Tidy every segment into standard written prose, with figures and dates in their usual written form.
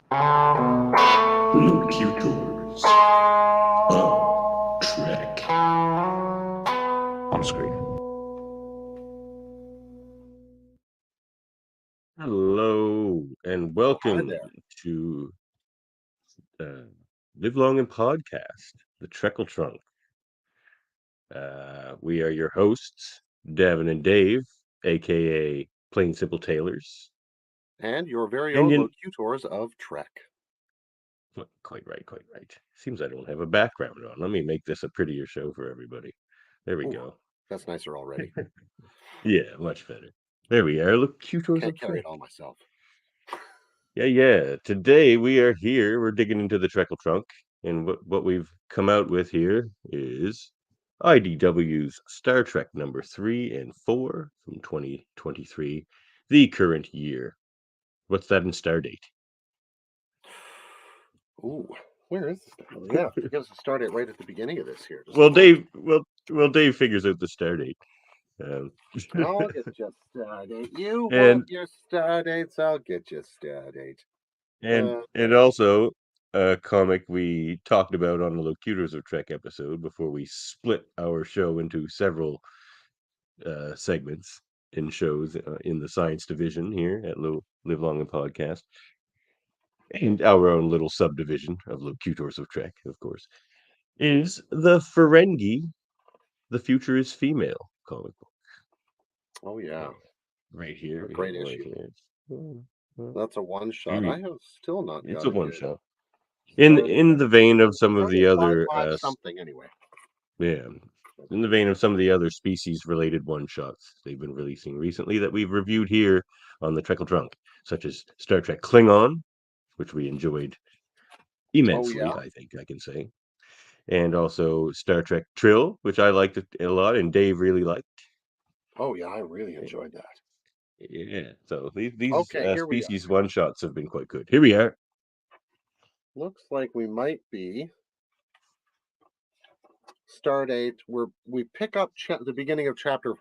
Locutors of Trek. On screen. Hello and welcome to Live Long and Podcast, the Trekle Trunk. We are your hosts, Davan and Dave, a.k.a. Plain Simple Tailors. And your very And own Locutors of Trek. Quite right. Seems I don't have a background on. Let me make this a prettier show for everybody. There we go. That's nicer already. Yeah, much better. There we are. Locutors Can't of carry Trek. it all myself. Yeah. Today we are here. We're digging into the Trekle Trunk. And what we've come out with here is IDW's Star Trek number 3 and 4 from 2023, the current year. What's that in star date? Ooh, where is this? Yeah, you got to start it right at the beginning of this here. Well, Dave figures out the star date. I'll get you star date. You and want your star dates? I'll get you star date. and also a comic we talked about on the Locutors of Trek episode before we split our show into several segments in shows in the science division here at Live Long and Podcast, and our own little subdivision of Locutors of Trek, of course, is the Ferengi, The Future is Female comic book. Oh, yeah. Right here. Great issue. That's a one-shot. I have still not got it. It's a one-shot. In the vein of some of the other... something, anyway. Yeah. In the vein of some of the other species-related one-shots they've been releasing recently that we've reviewed here on the Trekle Trunk, such as Star Trek Klingon, which we enjoyed immensely, I think I can say. And also Star Trek Trill, which I liked a lot, and Dave really liked. Oh, yeah, I really enjoyed that. Yeah, so these species one-shots have been quite good. Here we are. Looks like we might be Stardate. We pick up the beginning of chapter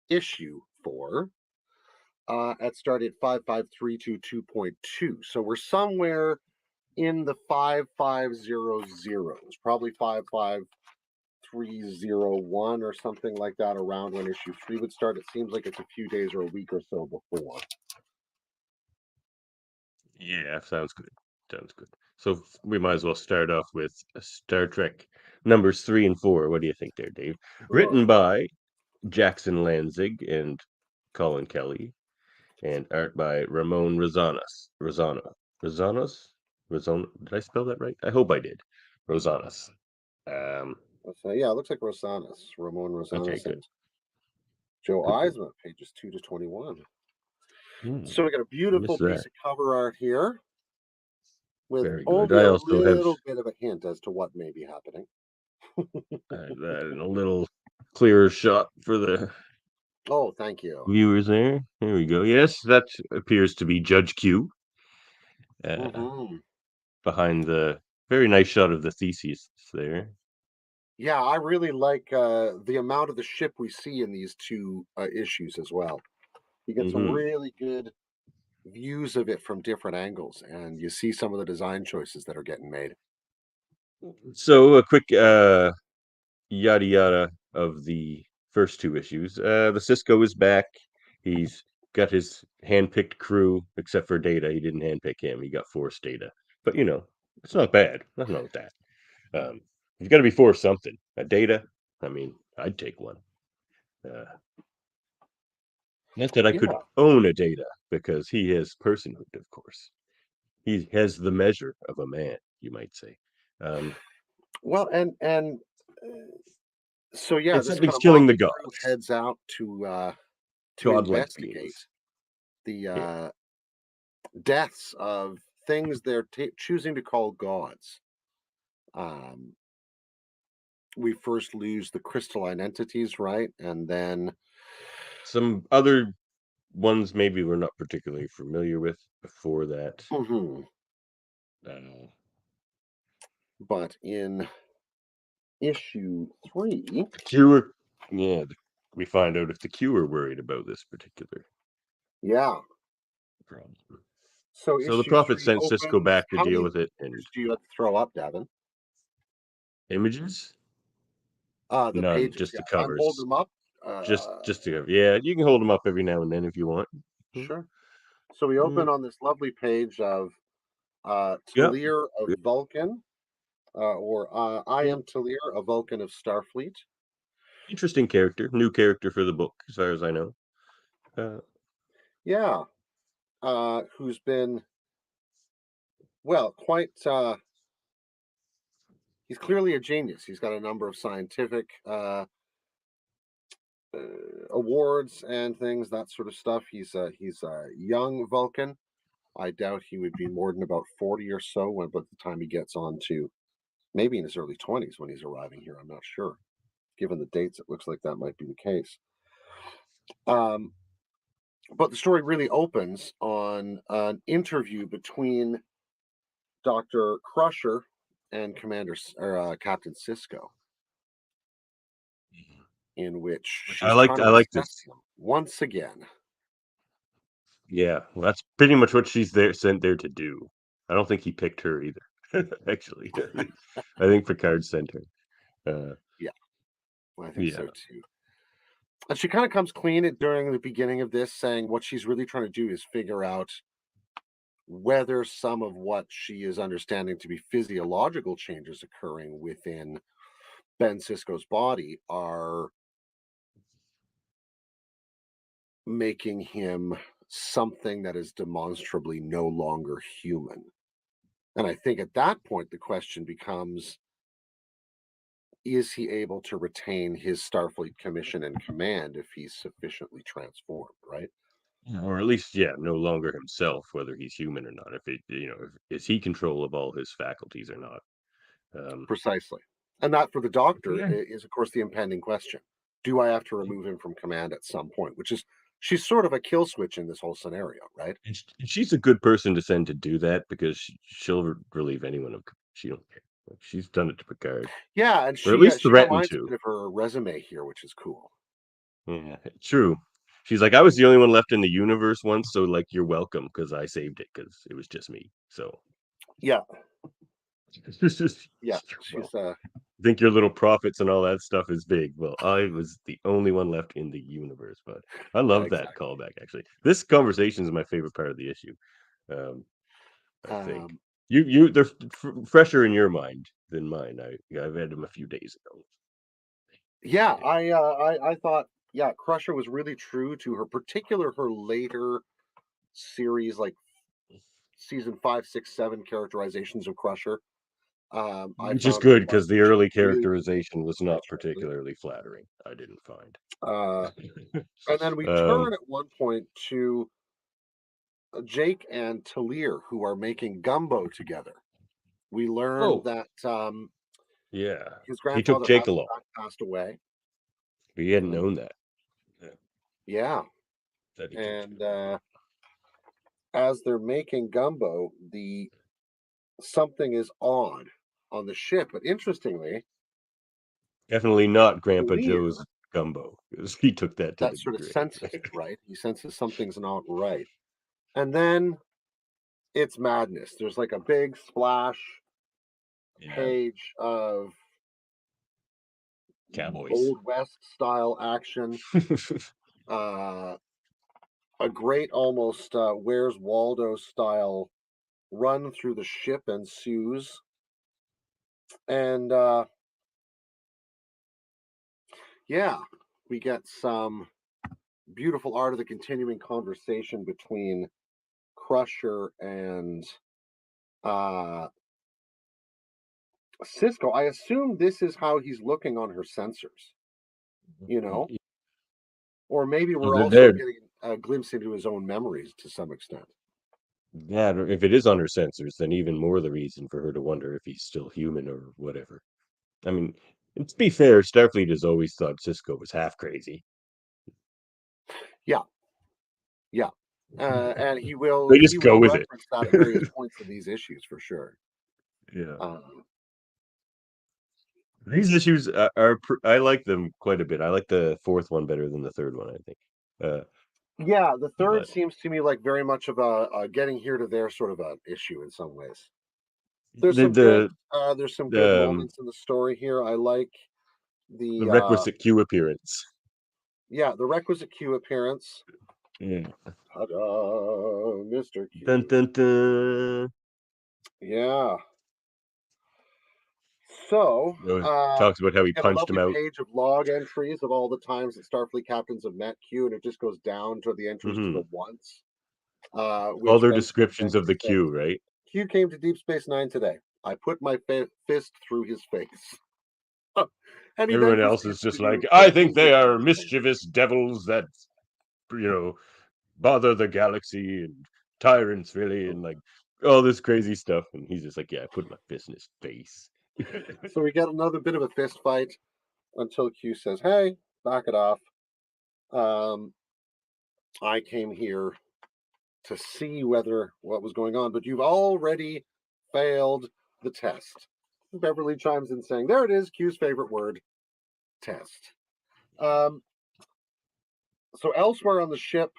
issue 4 at Stardate 55322.2. So we're somewhere in the 5500s, probably 55301 or something like that, around when issue 3 would start. It seems like it's a few days or a week or so before. Yeah, sounds good. So we might as well start off with Star Trek numbers 3 and 4. What do you think there, Dave? Written by Jackson Lanzig and Colin Kelly, and art by Ramon Rosanas. Did I spell that right? I hope I did. Rosanas. Yeah, it looks like Ramon Rosanas. Okay, good. Joe Eisman, pages 2 to 21. So we got a beautiful piece of cover art here with only a little bit of a hint as to what may be happening. And a little clearer shot for the thank you, viewers there. There we go. Yes, that appears to be Judge Q. Behind the very nice shot of the Theseus there. Yeah, I really like the amount of the ship we see in these two issues as well. You get some really good views of it from different angles, and you see some of the design choices that are getting made. So a quick yada yada of the first two issues. The Cisco is back. He's got his hand-picked crew, except for Data. He didn't handpick him. He got forced Data. But, it's not bad. Nothing wrong with that. You've got to be forced something. A Data, I mean, I'd take one. Not that I could own a Data, because he has personhood, of course. He has the measure of a man, you might say. Well, and so yeah, this something's killing the gods. Heads out to investigate the deaths of things they're choosing to call gods. We first lose the crystalline entities, right? And then some other ones maybe we're not particularly familiar with before that. But in issue 3, we find out if the Q are worried about this particular problem. So So the issue Prophet 3 sent Cisco opens. back to How deal many with it, pictures and do you have to throw up, Davan? images, The none, pages, just yeah. the I'm holding covers, them up. just to yeah. You can hold them up every now and then if you want. Sure. So we Mm, open on this lovely page of Yep. Tellar of Vulcan, or I Yeah. am Tellar, a Vulcan of Starfleet. Interesting character, new character for the book, as far as I know. Uh, Yeah, who's been, well, quite, he's clearly a genius. He's got a number of scientific awards and things, that sort of stuff. He's a young Vulcan. I doubt he would be more than about 40 or so when, by the time he gets on to, maybe in his early 20s when he's arriving here. I'm not sure. Given the dates, it looks like that might be the case. Um, but the story really opens on an interview between Dr. Crusher and Captain Cisco, in which she's trying to I like assess this. him once again. Yeah, well, that's pretty much what she's sent there to do. I don't think he picked her either. Actually, I think Picard sent her. Yeah, I think Yeah, so too. And she kind of comes clean during the beginning of this, saying what she's really trying to do is figure out whether some of what she is understanding to be physiological changes occurring within Ben Cisco's body are making him something that is demonstrably no longer human. And I think at that point, the question becomes, is he able to retain his Starfleet commission and command if he's sufficiently transformed, right? or at least, yeah, no longer himself, whether he's human or not. If it, is he control of all his faculties or not? Um, Precisely. And that for the doctor yeah, is, of course, the impending question. Do I have to remove him from command at some point? Which is, she's sort of a kill switch in this whole scenario, right? and she's a good person to send to do that because she'll relieve anyone of. She don't care. Like, she's done it to Picard, Yeah, and or at least she threatened reminds a to. bit of her resume here, which is cool. Yeah, true. She's like, I was the only one left in the universe once, so like, you're welcome because I saved it because it was just me. So Yeah, it's just, yeah. well, She's I think your little prophets and all that stuff is big. Well, I was the only one left in the universe, but I love that exactly. callback. Actually, this conversation is my favorite part of the issue. Um, I think Um, they're fresher in your mind than mine. I've read them a few days ago. yeah, I thought, yeah, Crusher was really true to her later series, like season 5, 6, 7 characterizations of Crusher. I Which is found her good quite because the early really characterization was not nicely. particularly flattering. I didn't find. Uh, and then we um, turn at one point to Jake and Talir, who are making gumbo together. We learned oh that yeah, his he took grandfather had Jake in along. fact passed away. He hadn't Mhm. known that. Yeah, Yeah, that he took Jake and along. as they're making gumbo, the something is on the ship. But interestingly, Definitely not Grandpa Talir, Joe's gumbo because he took that to that the sort of grave. senses it, right? He senses something's not right, and then it's madness. There's like a big splash Yeah, page of Cowboys. Old West style action. Uh, a great, almost Where's Waldo style run through the ship ensues, and yeah, we get some beautiful art of the continuing conversation between Crusher and uh, Cisco. I assume this is how he's looking on her sensors, you know, or maybe Well, we're also they're getting a glimpse into his own memories to some extent. that, or if it is on her sensors, then even more the reason for her to wonder if he's still human or whatever. I mean, and to be fair, Starfleet has always thought Cisco was half crazy. Yeah, yeah, and They he just go will with it. reference that at various points in these issues for sure. Yeah. Um, These issues I like them quite a bit. I like the fourth one better than the third one, I think. Yeah, the third But seems to me like very much of a getting here to there sort of an issue in some ways. There's some good there's some good the moments in the story here. I like the the requisite Q appearance. the requisite Q appearance. Yeah. Ta-da, Mr. Dun, Q. dun, dun. Yeah. So, You know, talks about how we he get a punched him lovely out. page of log entries of all the times that Starfleet captains have met Q, and it just goes down to the entries to Hmm. the once, All which their then descriptions of the says, Q, right? Q came to Deep Space Nine today. I put my fist through his face. And he then Everyone else is proceeds to just like, do I think critical they are rhetoric things. mischievous devils that, bother the galaxy and tyrants, really, and like all this crazy stuff. And he's just like, yeah, I put my fist in his face. So we get another bit of a fist fight until Q says, hey, back it off. I came here to see what was going on, but you've already failed the test. Beverly chimes in saying, there it is, Q's favorite word, test. So elsewhere on the ship,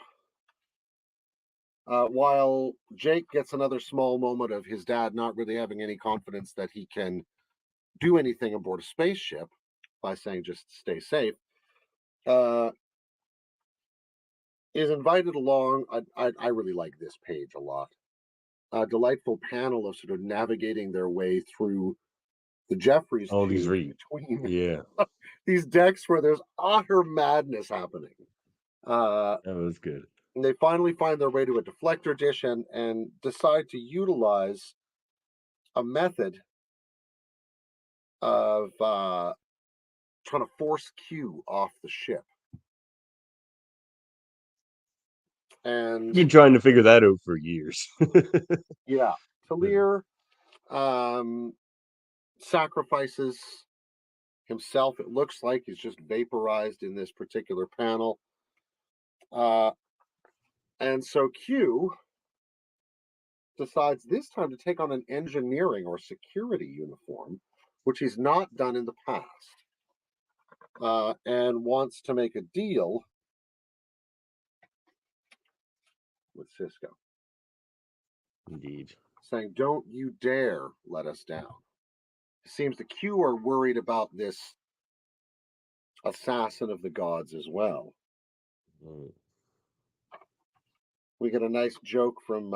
while Jake gets another small moment of his dad not really having any confidence that he can do anything aboard a spaceship by saying just stay safe, is invited along. I really like this page a lot. A delightful panel of sort of navigating their way through the Jeffries All these tubes between yeah, these decks where there's utter madness happening. that was good. And they finally find their way to a deflector dish and decide to utilize a method of trying to force Q off the ship. I've And been trying to figure that out for years. yeah, Tellar sacrifices himself. It looks like he's just vaporized in this particular panel. And so Q decides this time to take on an engineering or security uniform, which he's not done in the past, and wants to make a deal with Cisco, Indeed. saying, don't you dare let us down. It seems the Q are worried about this assassin of the gods as well. Mm. We get a nice joke from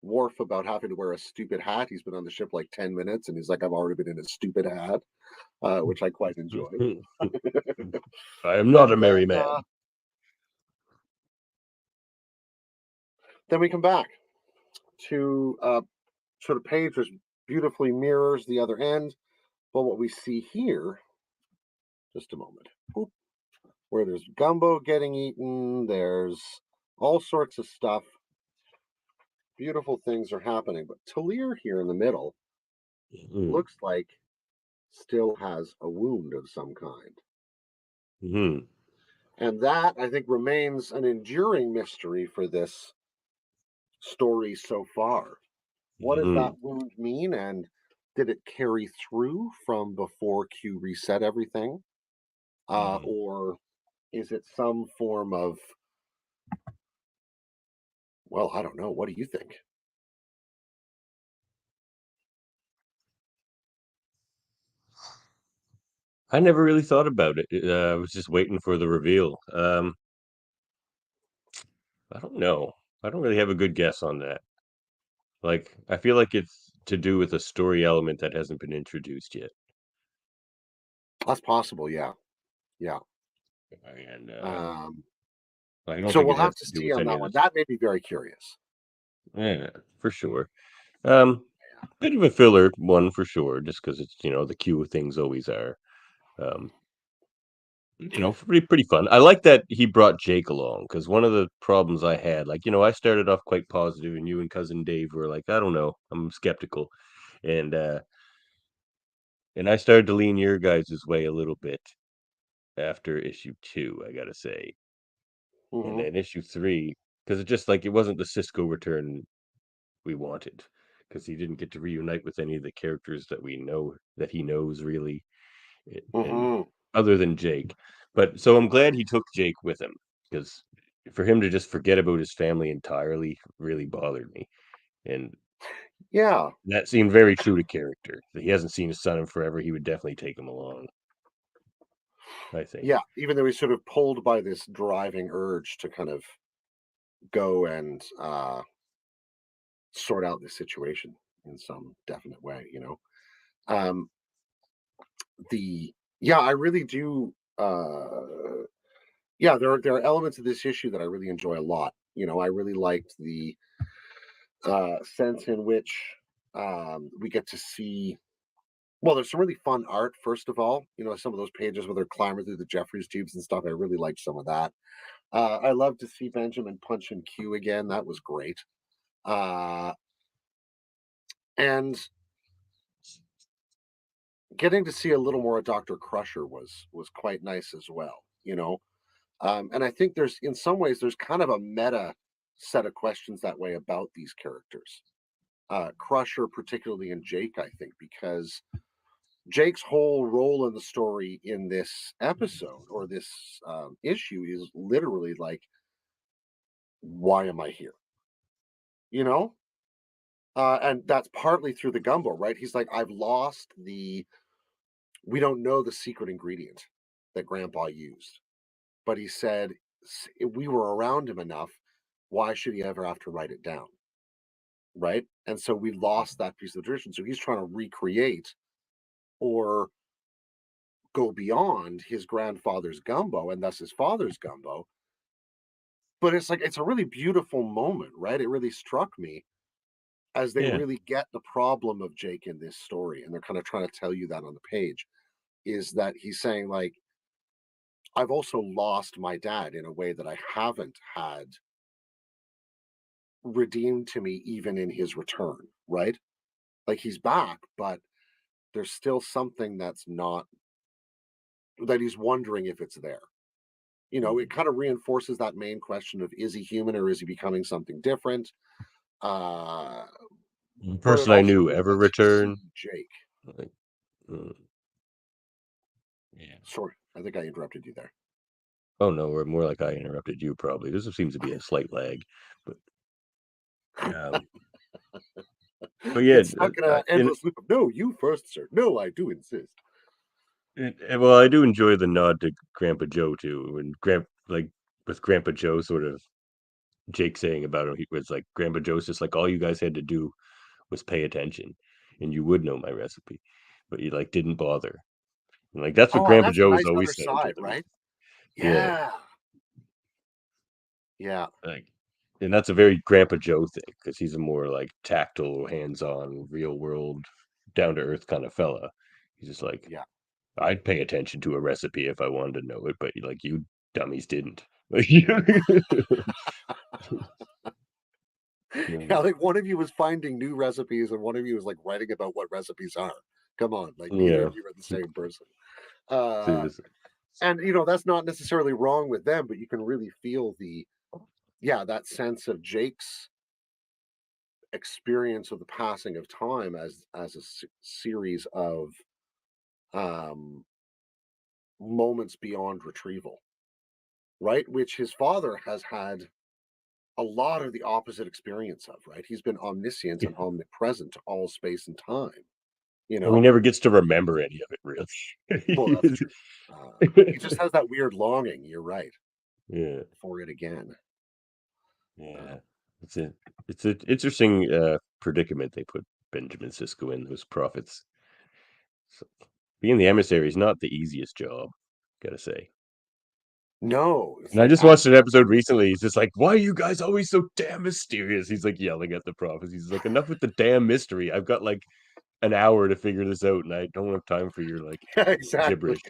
Worf about having to wear a stupid hat. He's been on the ship like 10 minutes and he's like, I've already been in a stupid hat, which I quite enjoyed. I am not But a merry man. Then we come back to sort of page which beautifully mirrors the other end. But what we see here, just a moment, where there's gumbo getting eaten, there's all sorts of stuff. Beautiful things are happening. But Tellar here in the middle looks like still has a wound of some kind. Mm-hmm. And that, I think, remains an enduring mystery for this story so far. What does Mm-hmm. that wound mean? And did it carry through from before Q reset everything? Or is it some form of, well, I don't know. What do you think? I never really thought about it. I was just waiting for the reveal. I don't know. I don't really have a good guess on that. Like, I feel like it's to do with a story element that hasn't been introduced yet. That's possible. Yeah. Yeah. And Um, I don't so think we'll it have has to to do see with on any that of one. this. That made me very curious. Yeah, for sure. Um, Bit of a filler one for sure, just because it's the Q things always are. Um, pretty fun. I like that he brought Jake along because one of the problems I had, like I started off quite positive, and you and cousin Dave were like, I don't know, I'm skeptical, and I started to lean your guys' way a little bit after issue 2, I gotta say, and Mm-hmm. then issue 3 because it just like it wasn't the Cisco return we wanted because he didn't get to reunite with any of the characters that we know that he knows really, and Mm-hmm. other than Jake. But so I'm glad he took Jake with him because for him to just forget about his family entirely really bothered me, and Yeah, that seemed very true to character. That he hasn't seen his son in forever. He would definitely take him along, I think. yeah. Even though he's sort of pulled by this driving urge to kind of go and sort out this situation in some definite way, you know. Um, the yeah, I really do. Yeah, there are elements of this issue that I really enjoy a lot. You know, I really liked the sense in which we get to see. Well, there's some really fun art. First of all, you know, some of those pages where they're climbing through the Jeffries tubes and stuff. I really liked some of that. I love to see Benjamin punch and Q again. That was great. Uh, and getting to see a little more of Dr. Crusher was quite nice as well, you know. And I think there's in some ways there's kind of a meta set of questions that way about these characters. Crusher, particularly in Jake, I think, because Jake's whole role in the story in this episode or this issue is literally like, why am I here? You know? And that's partly through the gumbo, right? He's like, I've lost we don't know the secret ingredient that Grandpa used. But he said, we were around him enough. Why should he ever have to write it down? Right. And so we lost that piece of the tradition. So he's trying to recreate or go beyond his grandfather's gumbo and thus his father's gumbo. But it's like, it's a really beautiful moment, right? It really struck me as they Yeah. really get the problem of Jake in this story. And they're kind of trying to tell you that on the page is that he's saying, like, I've also lost my dad in a way that I haven't had redeemed to me even in his return, right? Like he's back, but there's still something that's not that he's wondering if it's there. You know, it kind of reinforces that main question of is he human or is he becoming something different? Uh, The but it person I also knew really ever lets you return. see Jake. Like, yeah. Sorry, I think I interrupted you there. Oh no, or more like I interrupted you. Probably this seems to be a slight lag, but um, but yeah, Get stuck in an endless loop of no, you first, sir. No, I do insist. well, I do enjoy the nod to Grandpa Joe too. When like with Grandpa Joe, sort of Jake saying about him, he was like Grandpa Joe's just like all you guys had to do was pay attention, and you would know my recipe, but you like didn't bother. And like that's what Oh, and Grandpa that's a Joe has nice other always said to side, them. right? Yeah, Yeah. Yeah. like, and that's a very Grandpa Joe thing because he's a more like tactile, hands-on, real world, down to earth kind of fella. He's just like, Yeah. I'd pay attention to a recipe if I wanted to know it, but like you dummies didn't. Yeah, like one of you was finding new recipes and one of you was like writing about what recipes are. Come on, like neither Yeah. of you are the same person. Seriously. And you know, that's not necessarily wrong with them, but you can really feel that sense of Jake's experience of the passing of time as a series of um moments beyond retrieval, right? Which his father has had a lot of the opposite experience of, right? He's been omniscient and omnipresent to all space and time, you And he know? never gets to remember any of it, Well, that's really. true. He just has that weird longing, you're right, Yeah. for it again. Yeah. It's a it's an interesting predicament they put Benjamin Sisko in, those prophets. So, being the emissary is not the easiest job, gotta say. No, it's And I like just watched an episode recently. He's just like, "Why are you guys always so damn mysterious?" He's like yelling at the prophets. He's like, "Enough with the damn mystery. I've got like an hour to figure this out, and I don't have time for your like yeah, exactly. gibberish."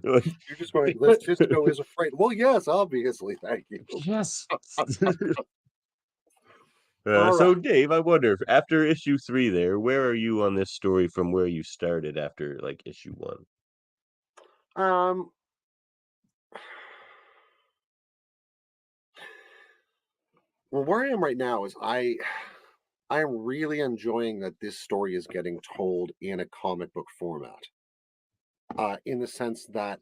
Like, You're just going, "This Cisco is afraid." Well, yes, obviously. Thank you. yes. All So, right. Dave, I wonder after issue 3, there, where are you on this story from where you started after like issue 1? Um, well, where I am right now is I am really enjoying that this story is getting told in a comic book format. In the sense that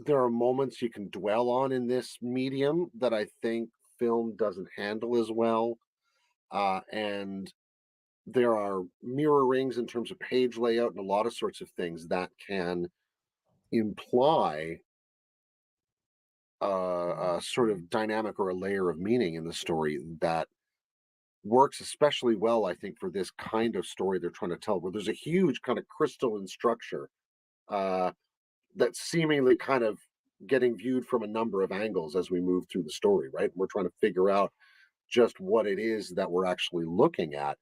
there are moments you can dwell on in this medium that I think film doesn't handle as well. And there are mirror rings in terms of page layout and a lot of sorts of things that can imply a sort of dynamic or a layer of meaning in the story that works especially well, I think, for this kind of story they're trying to tell, where there's a huge kind of crystalline structure uh, that's seemingly kind of getting viewed from a number of angles as we move through the story, right? We're trying to figure out just what it is that we're actually looking at,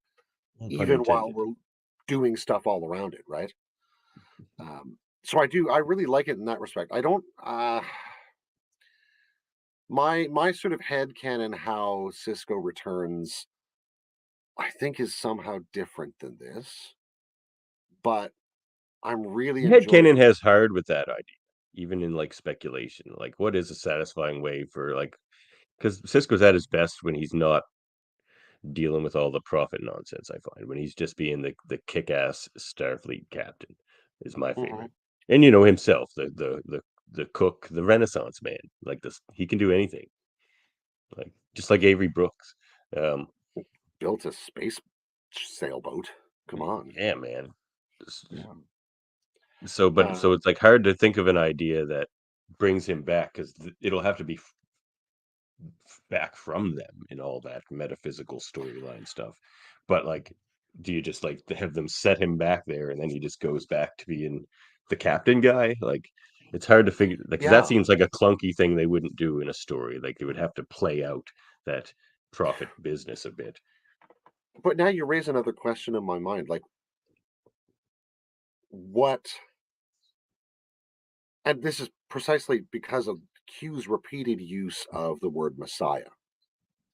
No pun even while intended. we're doing stuff all around it, right? So I really like it in that respect. I don't, my sort of head canon how Cisco returns, I think is somehow different than this, but I'm really enjoying Headcanon it. has hard with that idea, even in like speculation. Like, what is a satisfying way for like? Because Cisco's at his best when he's not dealing with all the profit nonsense. I find when he's just being the kick-ass Starfleet captain is my Mhm. favorite. And you know himself, the cook, the Renaissance man. Like this, he can do anything. Like just like Avery Brooks. Um, Built a space sailboat. Come on. yeah, man. Yeah. So it's like hard to think of an idea that brings him back because it'll have to be back from them in all that metaphysical storyline stuff. But like, do you just like have them set him back there and then he just goes back to being the captain guy? Like, it's hard to figure like 'cause that Yeah. seems like a clunky thing they wouldn't do in a story. Like they would have to play out that profit business a bit. But now you raise another question in my mind. Like, what, and this is precisely because of Q's repeated use of the word Messiah,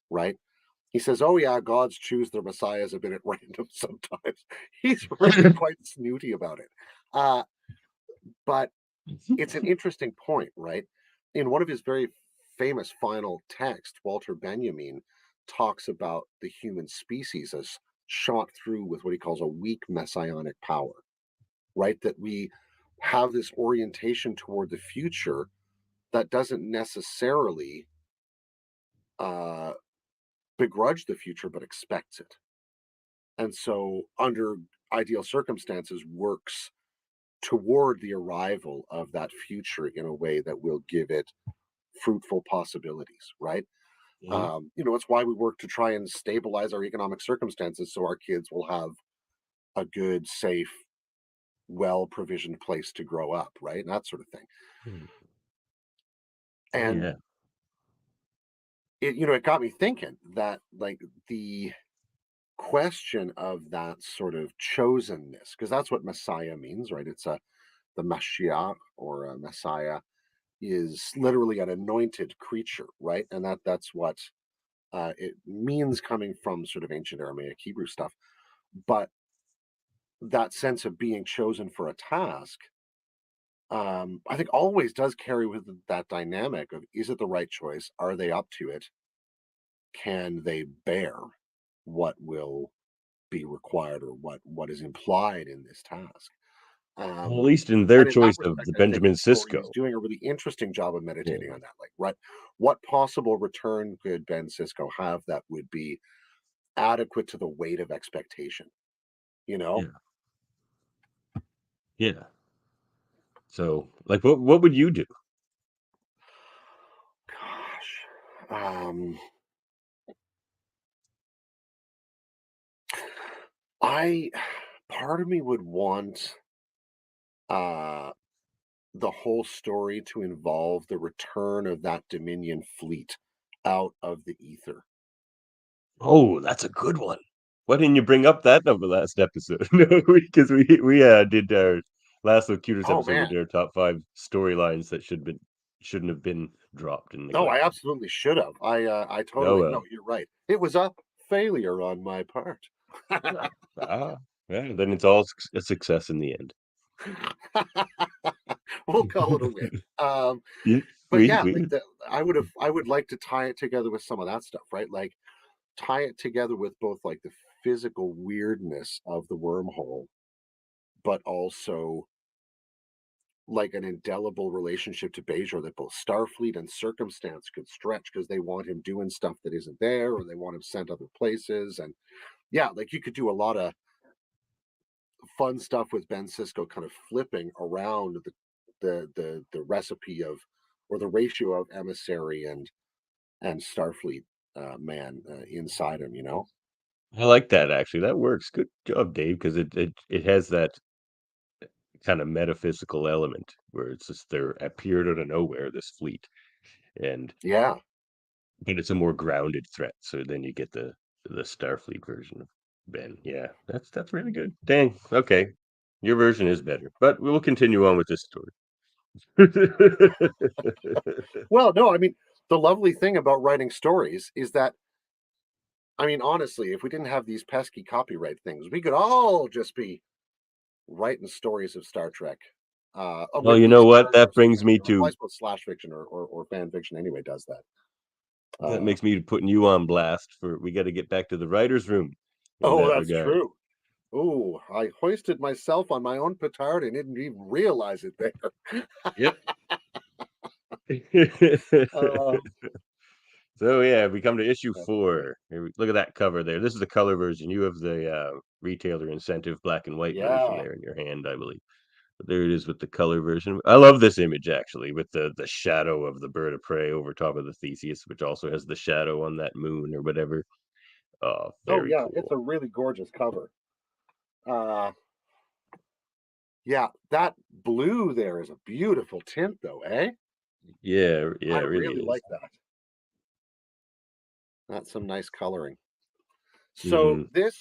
right? He says, "Oh yeah, gods choose their messiahs a bit at random sometimes." He's really quite snooty about it, uh, but it's an interesting point, right? In one of his very famous final texts, Walter Benjamin talks about the human species as shot through with what he calls a weak messianic power, right? That we have this orientation toward the future that doesn't necessarily uh, begrudge the future, but expects it. And so, under ideal circumstances, works toward the arrival of that future in a way that will give it fruitful possibilities, right? Mhm. It's why we work to try and stabilize our economic circumstances so our kids will have a good, safe, well provisioned place to grow up, right? And that sort of thing. Oh And yeah. it got me thinking that, like, the question of that sort of chosenness, because that's what Messiah means, right? It's the Mashiach, or a Messiah, is literally an anointed creature, right? And that's what it means, coming from sort of ancient Aramaic Hebrew stuff. But that sense of being chosen for a task, I think always does carry with it that dynamic of, is it the right choice? Are they up to it? Can they bear what will be required, or what is implied in this task? Well, at Um, least in their and in that choice of respect, the I think Benjamin the story is Sisko. doing a really interesting job of meditating Yeah. on that. Like, what possible return could Ben Cisco have that would be adequate to the weight of expectation? You know, Yeah. Yeah. So like what would you do? gosh, um, I part of me would want uh the whole story to involve the return of that Dominion fleet out of the ether. Oh, that's a good one. Why didn't you bring up that number last episode? No, because we did our last Locutors Oh episode. We man, did our top 5 storylines that shouldn't have been dropped and no, I neglected. absolutely should have. I Oh totally, no, well. you're right. It was a failure on my part. Ah, yeah, then it's all a success in the end. We'll call it a win. Yeah, But yeah, like, we I would like to tie it together with some of that stuff, right? Like, tie it together with both, like, the physical weirdness of the wormhole, but also like an indelible relationship to Bajor that both Starfleet and Circumstance could stretch because they want him doing stuff that isn't there, or they want him sent other places. And yeah, like you could do a lot of fun stuff with Ben Sisko kind of flipping around the recipe of, or the ratio of emissary and Starfleet man inside him, you know? I like that actually. That works. Good job, Dave, because it has that kind of metaphysical element where it's just they're appeared out of nowhere, this fleet, and Yeah. but it's a more grounded threat. So then you get the Starfleet version of Ben. Yeah, that's really good. Dang. Okay, your version is better, but we'll continue on with this story. Well, no, I mean, the lovely thing about writing stories is that, I mean, honestly, if we didn't have these pesky copyright things, we could all just be writing stories of Star Trek. Well, With you these know what? That characters, brings me well, I to suppose slash fiction or fan fiction anyway does that. that makes me putting you on blast for we got to get back to the writers' room in Oh, that that's regard. true. Oh, I hoisted myself on my own petard and didn't even realize it there. Yep. uh, So yeah, we come to issue that's funny. 4. Look at that cover there. This is the color version. You have the retailer incentive black and white version Yeah. there in your hand, I believe. But there it is with the color version. I love this image actually, with the shadow of the bird of prey over top of the Theseus, which also has the shadow on that moon or whatever. Oh, Oh, very yeah. It's cool. a really gorgeous cover. Uh, yeah, that blue there is a beautiful tint, though, eh? Yeah, I yeah, it really really is. like that. That's some nice coloring. So Hmm. this,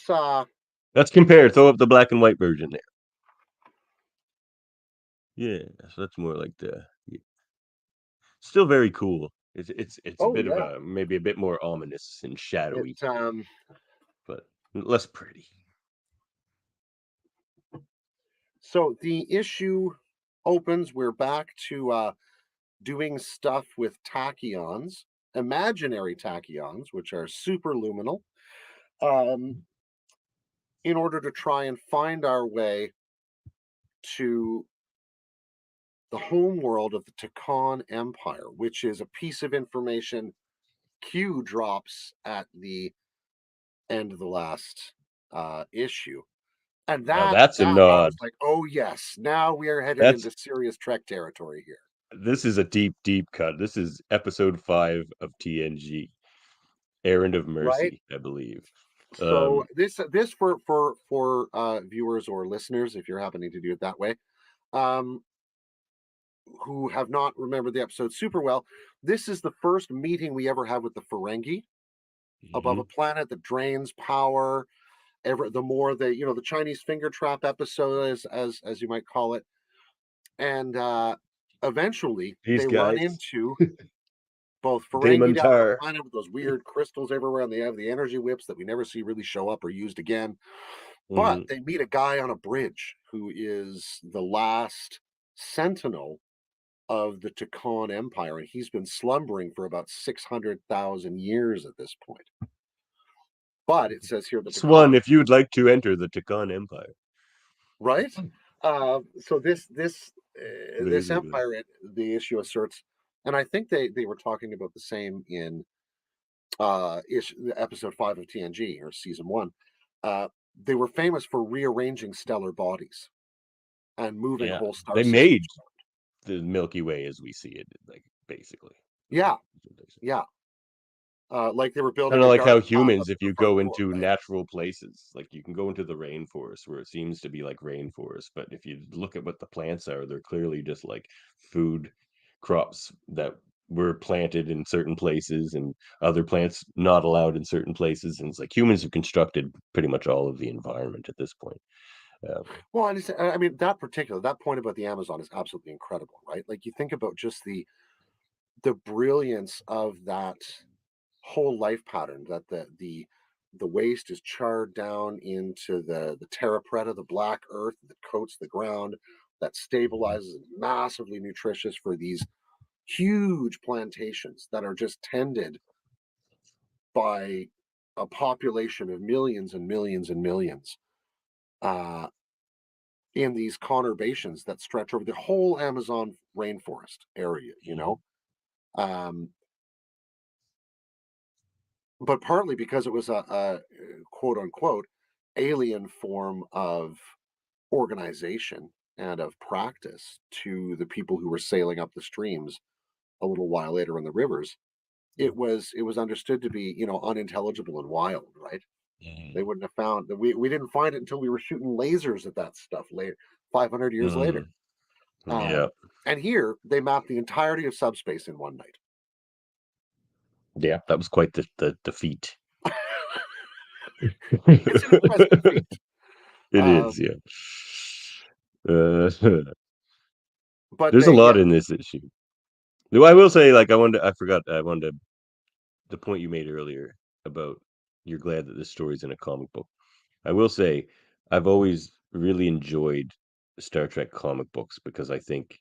Let's compare. Throw up the black and white version there. Yeah, so that's more like still very cool. It's a oh bit of yeah, a maybe a bit more ominous and it shadowy, um. but less pretty. So the issue opens. We're back to doing stuff with tachyons, imaginary tachyons, which are superluminal, um, in order to try and find our way to the home world of the Takan Empire, which is a piece of information Q drops at the end of the last issue. And Now that that's a that I nod. was like, oh yes, now we are headed That's into serious Trek territory here, this is a deep, deep cut. This is episode 5 of TNG, Errand of right? Mercy, I believe. So Um, this for viewers or listeners, if you're happening to do it that way, um, who have not remembered the episode super well, this is the first meeting we ever have with the Ferengi above a mhm. planet that drains power. The more the Chinese finger trap episode, as you might call it, and eventually These they run guys, into both Ferengi down on the Damon planet with those weird crystals everywhere, and they have the energy whips that we never see really show up or used again. But Mhm. they meet a guy on a bridge who is the last sentinel of the Takan Empire, and he's been slumbering for about 600,000 years at this point. But it says here the Swan, Takan, if you'd like to enter the Takan Empire. right? So this Basically. empire, the issue asserts, and I think they were talking about the same in episode 5 of TNG or season 1. Uh, they were famous for rearranging stellar bodies and moving Yeah. whole star They systems. made the Milky Way as we see it, like basically. Yeah, yeah. Like they were Kind building of a like how garden path up humans, to if the you front go door, into right? natural places, like you can go into the rainforest where it seems to be like rainforest, but if you look at what the plants are, they're clearly just like food crops that were planted in certain places and other plants not allowed in certain places. And it's like humans have constructed pretty much all of the environment at this point. Um, Well, I mean that point about the Amazon is absolutely incredible, right? Like you think about just the brilliance of that whole life pattern that the waste is charred down into the terra preta, the black earth that coats the ground, that stabilizes and massively nutritious for these huge plantations that are just tended by a population of millions and millions and millions. Uh, in these conurbations that stretch over the whole Amazon rainforest area, but partly because it was a quote unquote alien form of organization and of practice to the people who were sailing up the streams a little while later in the rivers. It was understood to be unintelligible and wild, right? They wouldn't have found that we didn't find it until we were shooting lasers at that stuff later, 500 years later. Yeah. And here they mapped the entirety of subspace in one night. Yeah, that was quite the feat. It's an impressive feat. It is, yeah. But There's a lot in this issue. Though I will say, like, I wanted the point you made earlier about you're glad that this story's in a comic book. I will say I've always really enjoyed Star Trek comic books because I think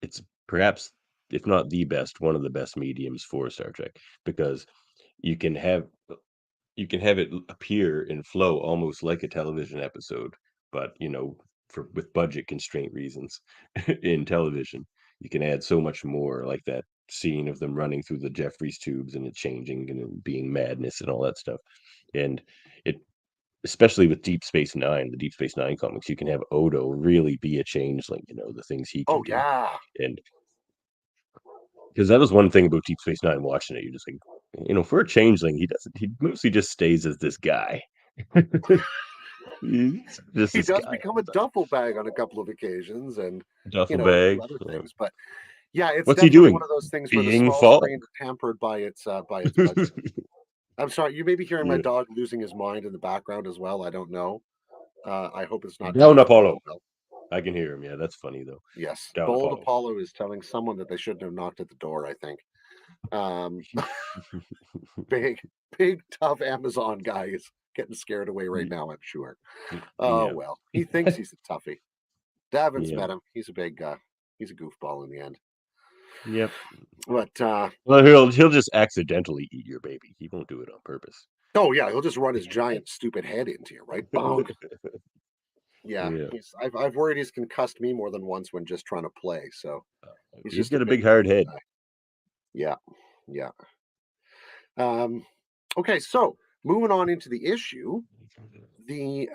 it's perhaps, if not the best, one of the best mediums for Star Trek, because you can have it appear and flow almost like a television episode, but with budget constraint reasons in television, you can add so much more, like that scene of them running through the Jeffries tubes and it changing and it being madness and all that stuff. And it, especially with Deep Space Nine, the Deep Space Nine comics, you can have Odo really be a changeling, the things he can do. yeah. And because that was one thing about Deep Space Nine, watching it, you're just like, for a changeling, he mostly just stays as this guy. He's just He this does guy. become a duffel bag on a couple of occasions, and Duffel do bag. other things. But yeah, it's What's he definitely doing? one of those things where the Being small Falk. screen is hampered by its budget. I'm sorry, you may be hearing my Yeah. dog losing his mind in the background as well. I don't know. I hope it's not Down too Apollo. well. I can hear him. Yeah, that's funny though. Yes, Down bold Apollo. Apollo is telling someone that they shouldn't have knocked at the door. I think. Big tough Amazon guy is getting scared away right now, I'm sure. Oh Yeah. well, he thinks he's a toughie. Davan's Yeah. met him. He's a big he's a goofball in the end. Yep. But Well, he'll just accidentally eat your baby. He won't do it on purpose. oh yeah, he'll just run his giant stupid head into you, right? Bonk. Yeah, Yeah. I've worried he's concussed me more than once when just trying to play. So he's just got a big hard head. guy. Yeah, yeah. Okay, so moving on into the issue, the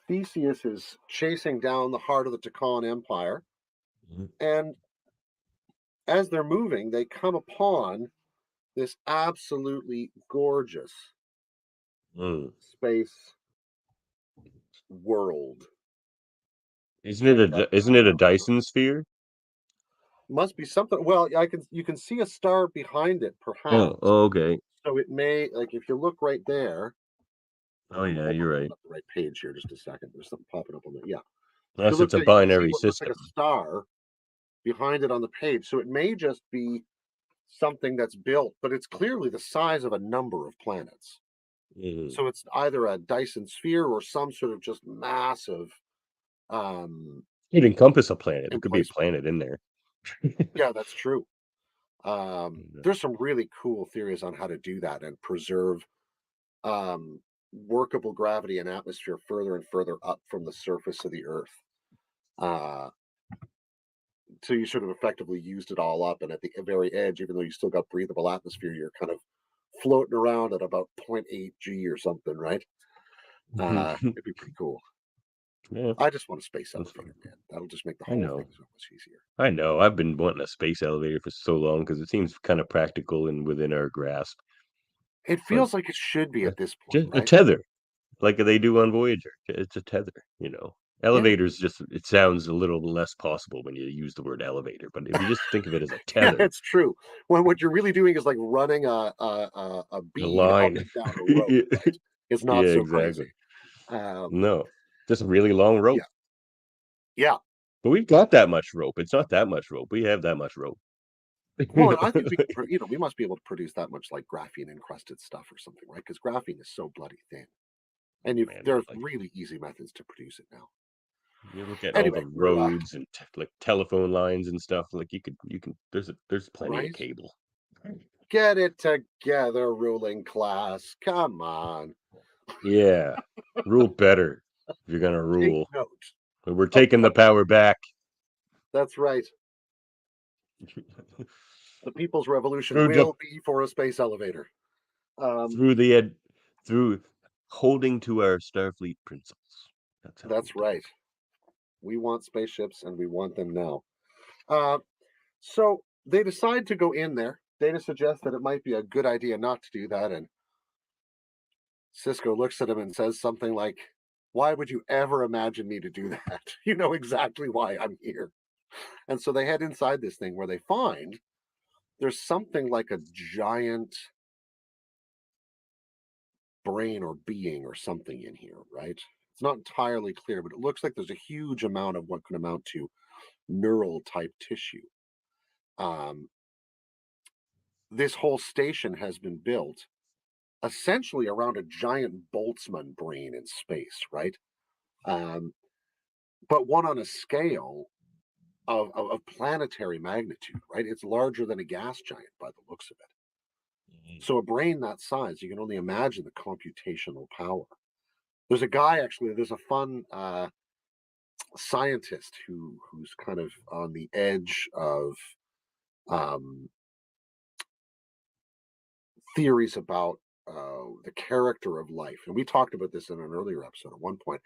Theseus is chasing down the heart of the Takan Empire, and as they're moving, they come upon this absolutely gorgeous space world. Isn't it a Dyson sphere? Must be something. Well, you can see a star behind it, perhaps. Oh, okay. So it may, like, if you look right there. Oh yeah, you're right. The right page here. Just a second. There's something popping up on there. Yeah. Unless it's a you can see binary what looks system. like a star behind it on the page. So it may just be something that's built, but it's clearly the size of a number of planets. So it's either a Dyson sphere or some sort of just massive. It'd encompass a planet. There could be a planet in there. Yeah, that's true. There's some really cool theories on how to do that and preserve workable gravity and atmosphere further and further up from the surface of the Earth. So you sort of effectively used it all up, and at the very edge, even though you still got breathable atmosphere, you're kind of floating around at about 0.8 G or something, right? It'd be pretty cool. Yeah. I just want a space elevator, man. That'll just make the whole thing so much easier. I know. I've been wanting a space elevator for so long because it seems kind of practical and within our grasp. It feels like it should be at this point, just a tether, like they do on Voyager. It's a tether, Elevators it sounds a little less possible when you use the word elevator, but if you just think of it as a tether. Yeah, it's true. When what you're really doing is like running a bead line up and down a rope, right? It's not so exactly. crazy. No, just a really long rope. Yeah. But we've got that much rope. It's not that much rope. We have that much rope. Well, I think we must be able to produce that much like graphene encrusted stuff or something, right? Because graphene is so bloody thin, and there's really easy methods to produce it now. You look at all the roads and like telephone lines and stuff. Like you can. There's plenty of cable. Get it together, ruling class. Come on. Yeah. Rule better if you're going to Take rule. note. But we're taking the power back. That's right. The People's Revolution Through will be for a space elevator. Through holding to our Starfleet principles. That's right. We want spaceships, and we want them now. So they decide to go in there. Data suggests that it might be a good idea not to do that, and Cisco looks at him and says something like, "Why would you ever imagine me to do that? You know exactly why I'm here." And so they head inside this thing where they find there's something like a giant brain or being or something in here, right? It's not entirely clear, but it looks like there's a huge amount of what could amount to neural type tissue. This whole station has been built essentially around a giant Boltzmann brain in space, right? But one on a scale of planetary magnitude, right? It's larger than a gas giant by the looks of it. So a brain that size, you can only imagine the computational power. There's a guy actually. There's a fun scientist who's kind of on the edge of um, theories about the character of life, and we talked about this in an earlier episode at one point.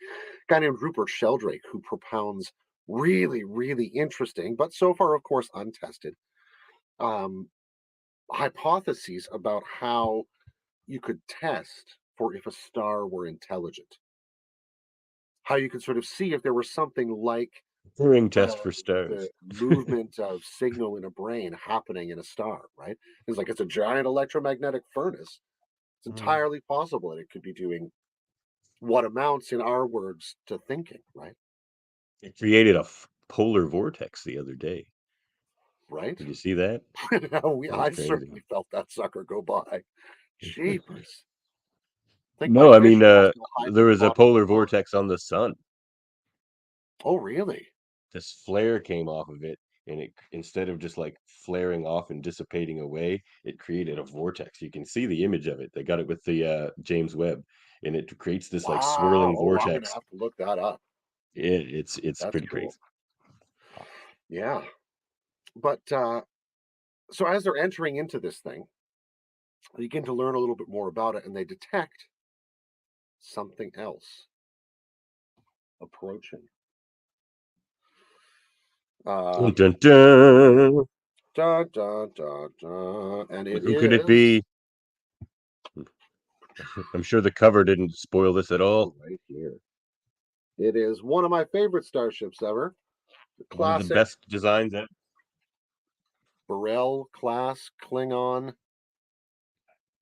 A guy named Rupert Sheldrake, who propounds really, really interesting, but so far, of course, untested um, hypotheses about how you could test for if a star were intelligent. How you could sort of see if there was something like Turing test for the stars. movement of signal in a brain happening in a star, right? It's like it's a giant electromagnetic furnace. It's entirely possible that it could be doing what amounts, in our words, to thinking, right? It created a polar vortex the other day. Right? Did you see that? I Crazy. certainly felt that sucker go by. Jeepers. I think my No, I mean, vision has to hide there from the was a bottom of polar the boat. vortex on the sun. Oh, really? This flare came off of it, and it, instead of just like flaring off and dissipating away, it created a vortex. You can see the image of it. They got it with the James Webb, and it creates this like Wow. swirling Oh, I'm gonna vortex. have to look that up. It's That's pretty cool. crazy. Yeah. But so as they're entering into this thing, they begin to learn a little bit more about it, and they detect something else approaching. Dun, dun, dun. Dun, dun, dun, dun, and it Who could it is be? I'm sure the cover didn't spoil this at all. right here. It is one of my favorite starships ever. The One of the classic best designs ever. Burrell class Klingon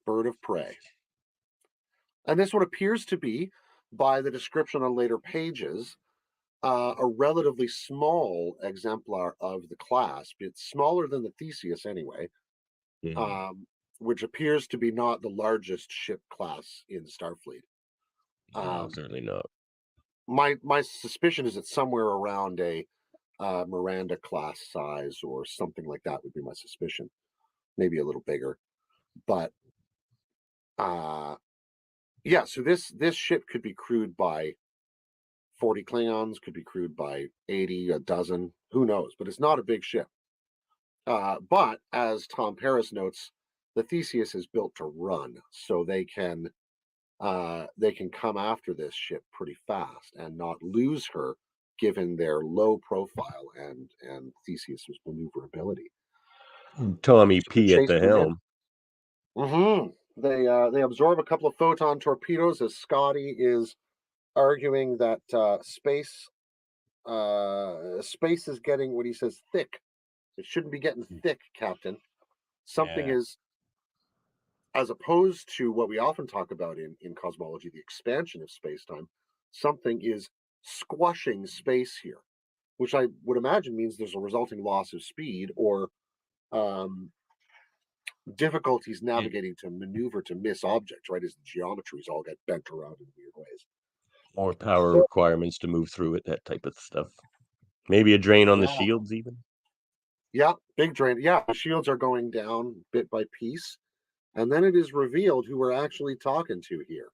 bird of prey. And this one appears to be, by the description on later pages, a relatively small exemplar of the class. It's smaller than the Theseus anyway, which appears to be not the largest ship class in Starfleet. No, certainly not. My suspicion is it's somewhere around a Miranda class size or something like that would be my suspicion. Maybe a little bigger, but yeah. So this ship could be crewed by 40 Klingons, could be crewed by 80, a dozen, who knows? But it's not a big ship. But as Tom Paris notes, the Theseus is built to run, so they can come after this ship pretty fast and not lose her, given their low profile and Theseus's maneuverability. Tommy So they're P at the chasing them helm. in. They absorb a couple of photon torpedoes as Scotty is arguing that space is getting what he says thick. It shouldn't be getting thick, Captain. Something is, as opposed to what we often talk about in cosmology, the expansion of space-time, something is squashing space here, which I would imagine means there's a resulting loss of speed or difficulties navigating to maneuver to miss objects, right? As the geometries all get bent around in weird ways. More power So, requirements to move through it, that type of stuff. Maybe a drain on the yeah, shields, even. Yeah, big drain. Yeah, the shields are going down bit by piece. And then it is revealed who we're actually talking to here.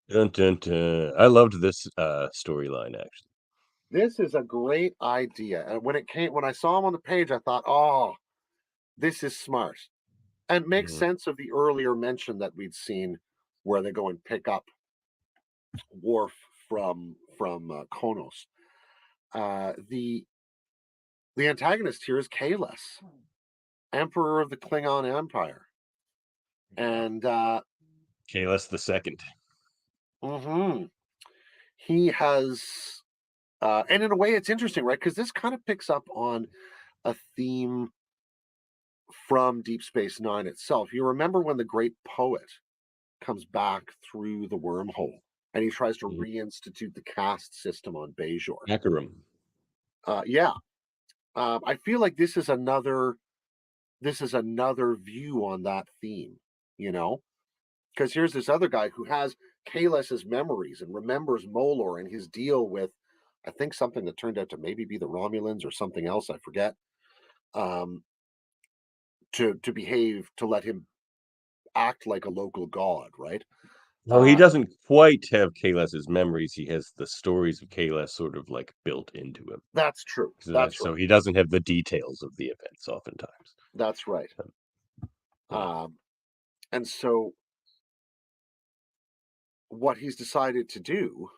Dun, dun, dun. I loved this storyline actually. This is a great idea. And when I saw him on the page, I thought, oh, this is smart. And makes Mhm. sense of the earlier mention that we'd seen where they go and pick up Worf from Konos. The antagonist here is Kahless, Emperor of the Klingon Empire. And Kahless the second. mhm, he has and in a way it's interesting, right? Because this kind of picks up on a theme from Deep Space Nine itself. You remember when the great poet comes back through the wormhole and he tries to Mhm. reinstitute the caste system on Bajor. Akaram. Yeah, I feel like this is another view on that theme, you know, because here's this other guy who has Kales's memories and remembers Molor and his deal with, I think, something that turned out to maybe be the Romulans or something else, I forget. Um, to behave, to let him act like a local god, right? No, he Uh, doesn't quite have Kahless's memories. He has the stories of Kahless sort of like built into him. that's true. So, That's so right. he doesn't have the details of the events oftentimes. That's right. Um, yeah. Um, and so what he's decided to do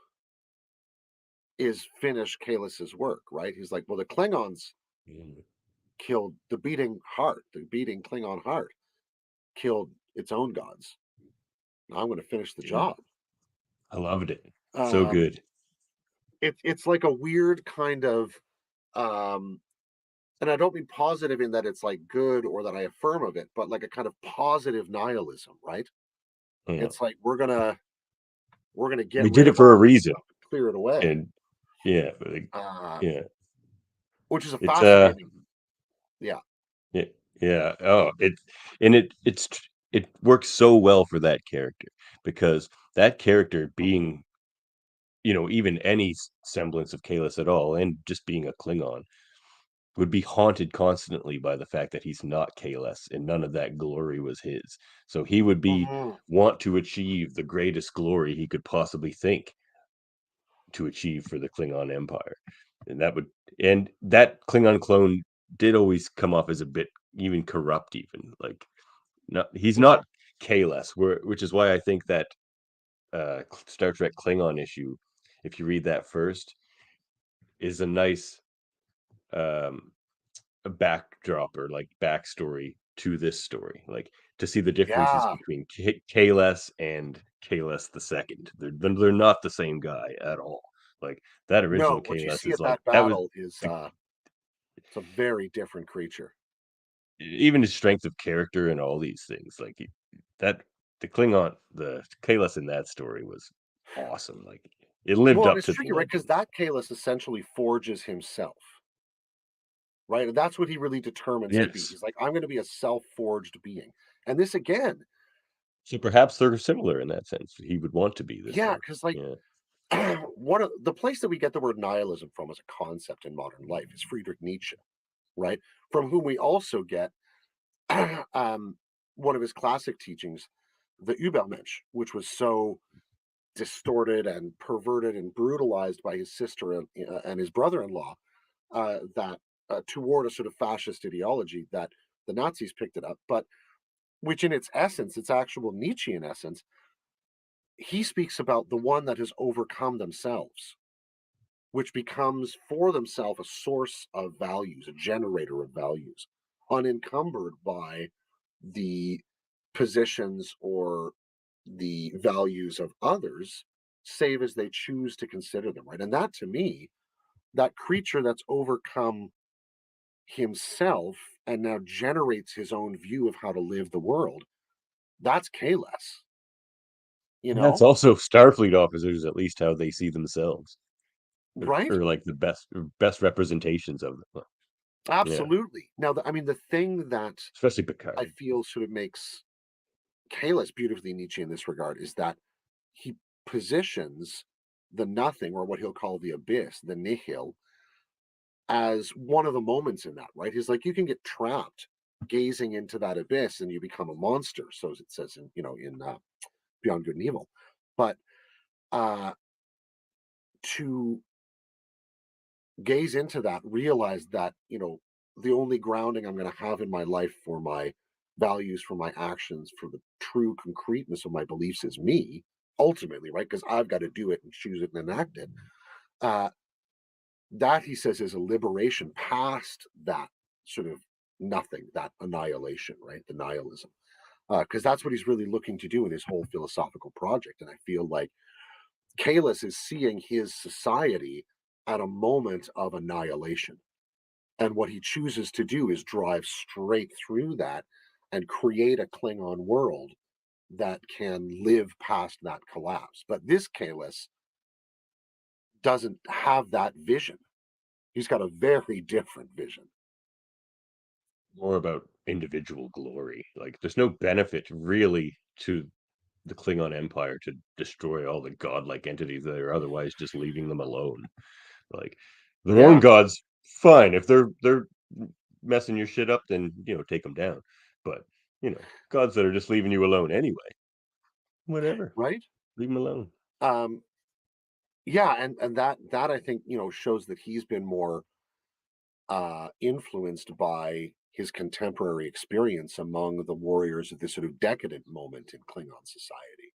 is finish Kales's work, right? He's like, well, the Klingons Mm. killed the beating Klingon heart killed its own gods. Now I'm going to finish the Yeah. job. I loved it. So Um, good. it's like a weird kind of, um, and I don't mean positive in that it's like good or that I affirm of it, but like a kind of positive nihilism, right? Yeah. It's like we're gonna get We did rid it of for a all this reason. stuff, clear it away, And yeah, like, uh, yeah. which is a It's fascinating, yeah. yeah, yeah. Oh, it works so well for that character because that character being, even any semblance of Kahless at all, and just being a Klingon, would be haunted constantly by the fact that he's not Kahless and none of that glory was his. So he would be Hmm. want to achieve the greatest glory he could possibly think to achieve for the Klingon Empire. And that Klingon clone did always come off as a bit even corrupt, even like he's Yeah, not Kahless, which is why I think that Star Trek Klingon issue, if you read that first, is a nice um a backdrop or like backstory to this story, like to see the differences yeah. between Kahless and Kahless the second. They're not the same guy at all. Like that No, original what you Kahless see is at like that that was battle is the, it's a very different creature. even his strength of character and all these things. Like that, the Kahless in that story was awesome. Like it lived Well, and up it's to the tricky, right? Because legend. that Kalis essentially forges himself, right? And that's what he really determines to be. Yes. He's like, I'm going to be a self-forged being. And this again, So perhaps they're similar in that sense. He would want to be this yeah, way. because like Yeah. one of the place that we get the word nihilism from as a concept in modern life is Friedrich Nietzsche, right? From whom we also get um, one of his classic teachings, the Übermensch, which was so distorted and perverted and brutalized by his sister and his brother-in-law that toward a sort of fascist ideology that the Nazis picked it up, but which in its essence, its actual Nietzschean essence, he speaks about the one that has overcome themselves, which becomes for themselves a source of values, a generator of values, unencumbered by the positions or the values of others, save as they choose to consider them, right? And that to me, that creature that's overcome himself and now generates his own view of how to live the world, that's Kahless, you That's know? also Starfleet officers, at least how they see themselves, Right? or like the best representations of them. Yeah, Absolutely. Now, I mean, the thing that especially I Picard. feel sort of makes Kahless beautifully Nietzsche in this regard is that he positions the nothing, or what he'll call the abyss, the nihil, as one of the moments in that, right? He's like, you can get trapped gazing into that abyss and you become a monster. So as it says in, in Beyond Good and Evil. But uh, to gaze into that, realize that, the only grounding I'm going to have in my life for my values, for my actions, for the true concreteness of my beliefs is me, ultimately, right? Because I've got to do it and choose it and enact it. Uh, that, he says, is a liberation past that sort of nothing, that annihilation, right? The nihilism. Because that's what he's really looking to do in his whole philosophical project. And I feel like Kalis is seeing his society at a moment of annihilation. And what he chooses to do is drive straight through that and create a Klingon world that can live past that collapse. But this Kalis doesn't have that vision. He's got a very different vision. More about individual glory. Like, there's no benefit really to the Klingon Empire to destroy all the godlike entities that are otherwise just leaving them alone. Like, their own Yeah, gods, fine. If they're messing your shit up, then take them down. But gods that are just leaving you alone anyway, whatever, right. leave them alone. Yeah, and that I think shows that he's been more influenced by his contemporary experience among the warriors of this sort of decadent moment in Klingon society,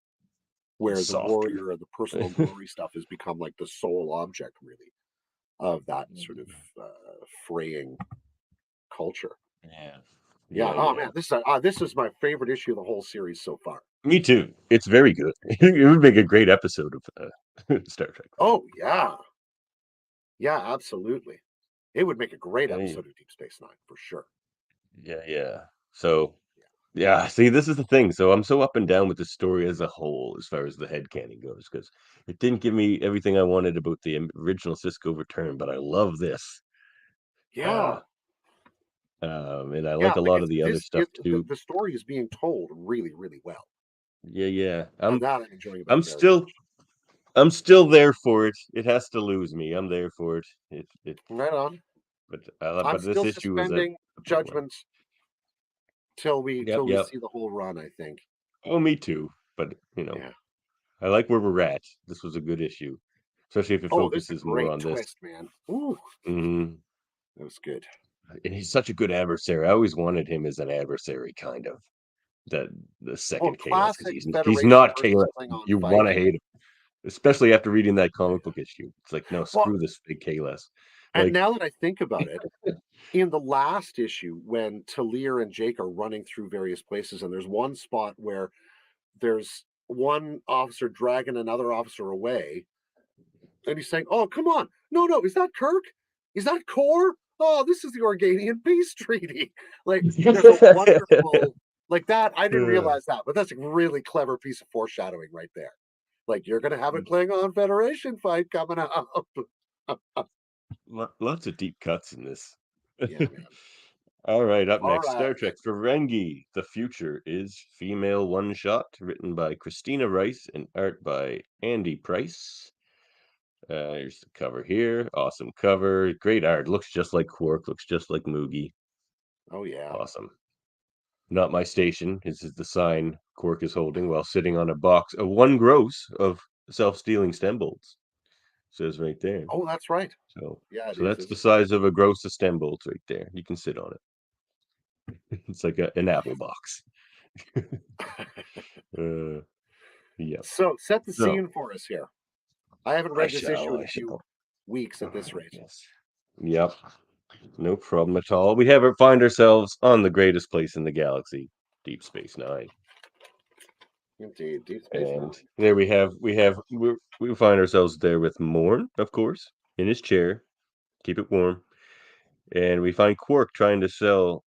where the Softer. warrior and the personal glory stuff has become like the sole object, really, of that sort of fraying culture. Yeah. Yeah. Yeah, Oh yeah. man, this is my favorite issue of the whole series so far. Me too. It's very good. It would make a great episode of Star Trek. Oh yeah, yeah, absolutely. It would make a great Yeah, episode of Deep Space Nine for sure. yeah, yeah. So, yeah, see, this is the thing. So I'm so up and down with the story as a whole, as far as the headcanon goes, because it didn't give me everything I wanted about the original Cisco return, but I love this. Uh, Yeah, and I like yeah. a lot of It's the other this stuff too. the story is being told really, really well, Yeah, yeah. and that I'm enjoying about I'm it very still much. I'm still there for it. It has to lose me. I'm there for it. Right on. I'm But this still issue was a suspending big one. judgment till we Yep, till we yep. see the whole run. I think. Oh, me too. But Yeah. I like where we're at. This was a good issue, especially if it Oh, this is a focuses more great on this. twist, man. Ooh, hmm that was good. And he's such a good adversary. I always wanted him as an adversary, kind of. The the Oh, second Kalos, because classic he's Federation not versus Kalos. Klingon You fight. want to hate him, especially after reading that comic Yeah. book issue. It's like, no, Well, screw this big Kalos. and Like, now that I think about it, in the last issue, when Tellar and Jake are running through various places, and there's one spot where there's one officer dragging another officer away, and he's saying, "Oh, come on, no, is that Kirk? Is that Core? Oh, this is the Organian Peace Treaty." Like, there's a wonderful like that. I didn't uh, realize that, but that's a really clever piece of foreshadowing right there. Like, you're gonna have a Klingon Federation fight coming up. lots of deep cuts in this. Yeah, man. All right, up All next, right. Star Trek Ferengi. The Future is Female One Shot, written by Christina Rice and art by Andy Price. Here's the cover here. Awesome cover. Great art. Looks just like Quark, looks just like Moogie. Oh yeah. Awesome. Not my station. This is the sign Quark is holding while sitting on a box of one gross of self-stealing stem bolts. Says right there. Oh, that's right. So Yeah, it so is, that's the isn't it? size of a gross of stem bolts right there. You can sit on it. It's like an apple box. Uh, yep. So set the So scene for us here. I haven't I read this issue shall, in I a few shall. weeks at this Oh, rate. yes. Yep. No problem at all. We have find ourselves on the greatest place in the galaxy, Deep Space Nine. Indeed, Deep Space And Nine. there we find ourselves there with Morn, of course, in his chair. Keep it warm. And we find Quark trying to sell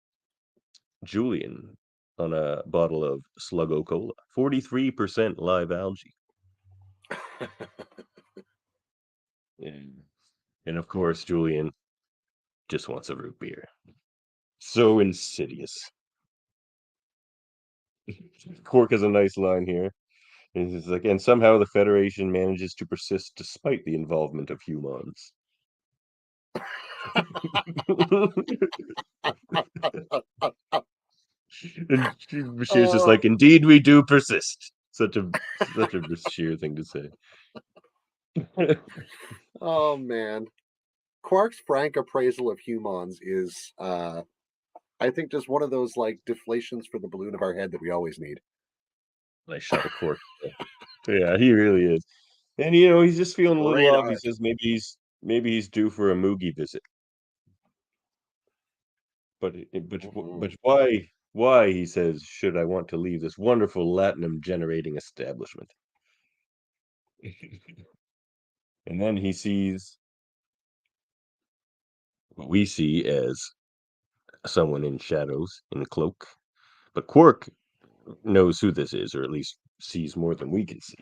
Julian on a bottle of Sluggo Cola. 43% live algae. And of course, Julian just wants a root beer. So insidious. Quark has a nice line here. He's like, and somehow the Federation manages to persist despite the involvement of humans. And she was just like, "Indeed, we do persist." Such a sheer thing to say. Oh man. Quark's frank appraisal of humans is I think just one of those like deflations for the balloon of our head that we always need. Nice shot of Quark. Yeah, he really is. And he's just feeling a little Great off. He art. says maybe he's due for a Moogie visit. But Mhm. why, he says, should I want to leave this wonderful latinum generating establishment? And then he sees what we see as someone in shadows in a cloak. But Quark knows who this is, or at least sees more than we can see.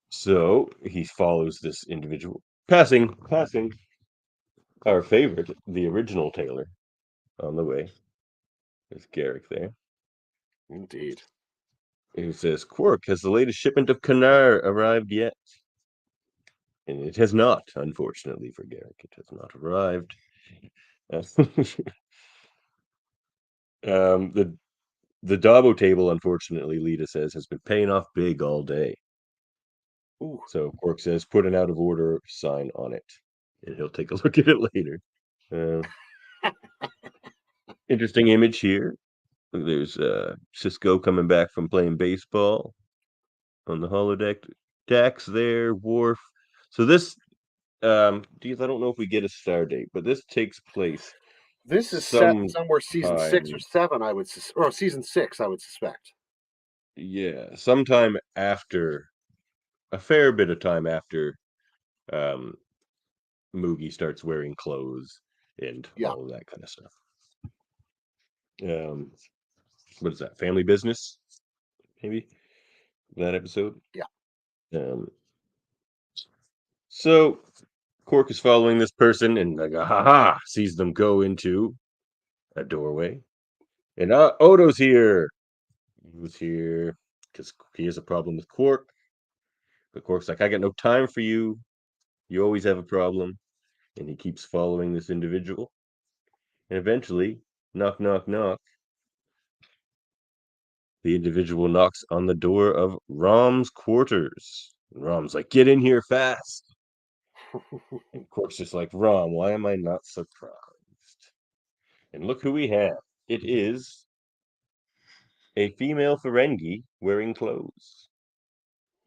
So he follows this individual, passing our favorite, the original Tailor, on the way. There's Garrick there, Indeed. who says, "Quark, has the latest shipment of Kanar arrived yet?" And it has not, unfortunately for Garrick. It has not arrived. The Dabo table, unfortunately, Lita says, has been paying off big all day. Ooh. So Quark says, put an out of order sign on it, and he'll take a look at it later. Interesting image here. There's Cisco coming back from playing baseball on the holodeck. Dax there, Worf. So this, I don't know if we get a star date, but this takes place This is set sometime. somewhere season 6 or 7, I would or season 6, I would suspect. Yeah, sometime after, a fair bit of time after um Moogie starts wearing clothes and Yeah. all of that kind of stuff. What is that? Family Business? Maybe that episode. Yeah. Um, so Quark is following this person and like, ha, sees them go into a doorway. And Odo's here. He was here because he has a problem with Quark. But Quark's like, I got no time for you. You always have a problem. And he keeps following this individual. And eventually, knock, knock, knock, the individual knocks on the door of Rom's quarters. And Rom's like, get in here fast. And Quark's just like, Rom, why am I not surprised? And look who we have. It is a female Ferengi wearing clothes.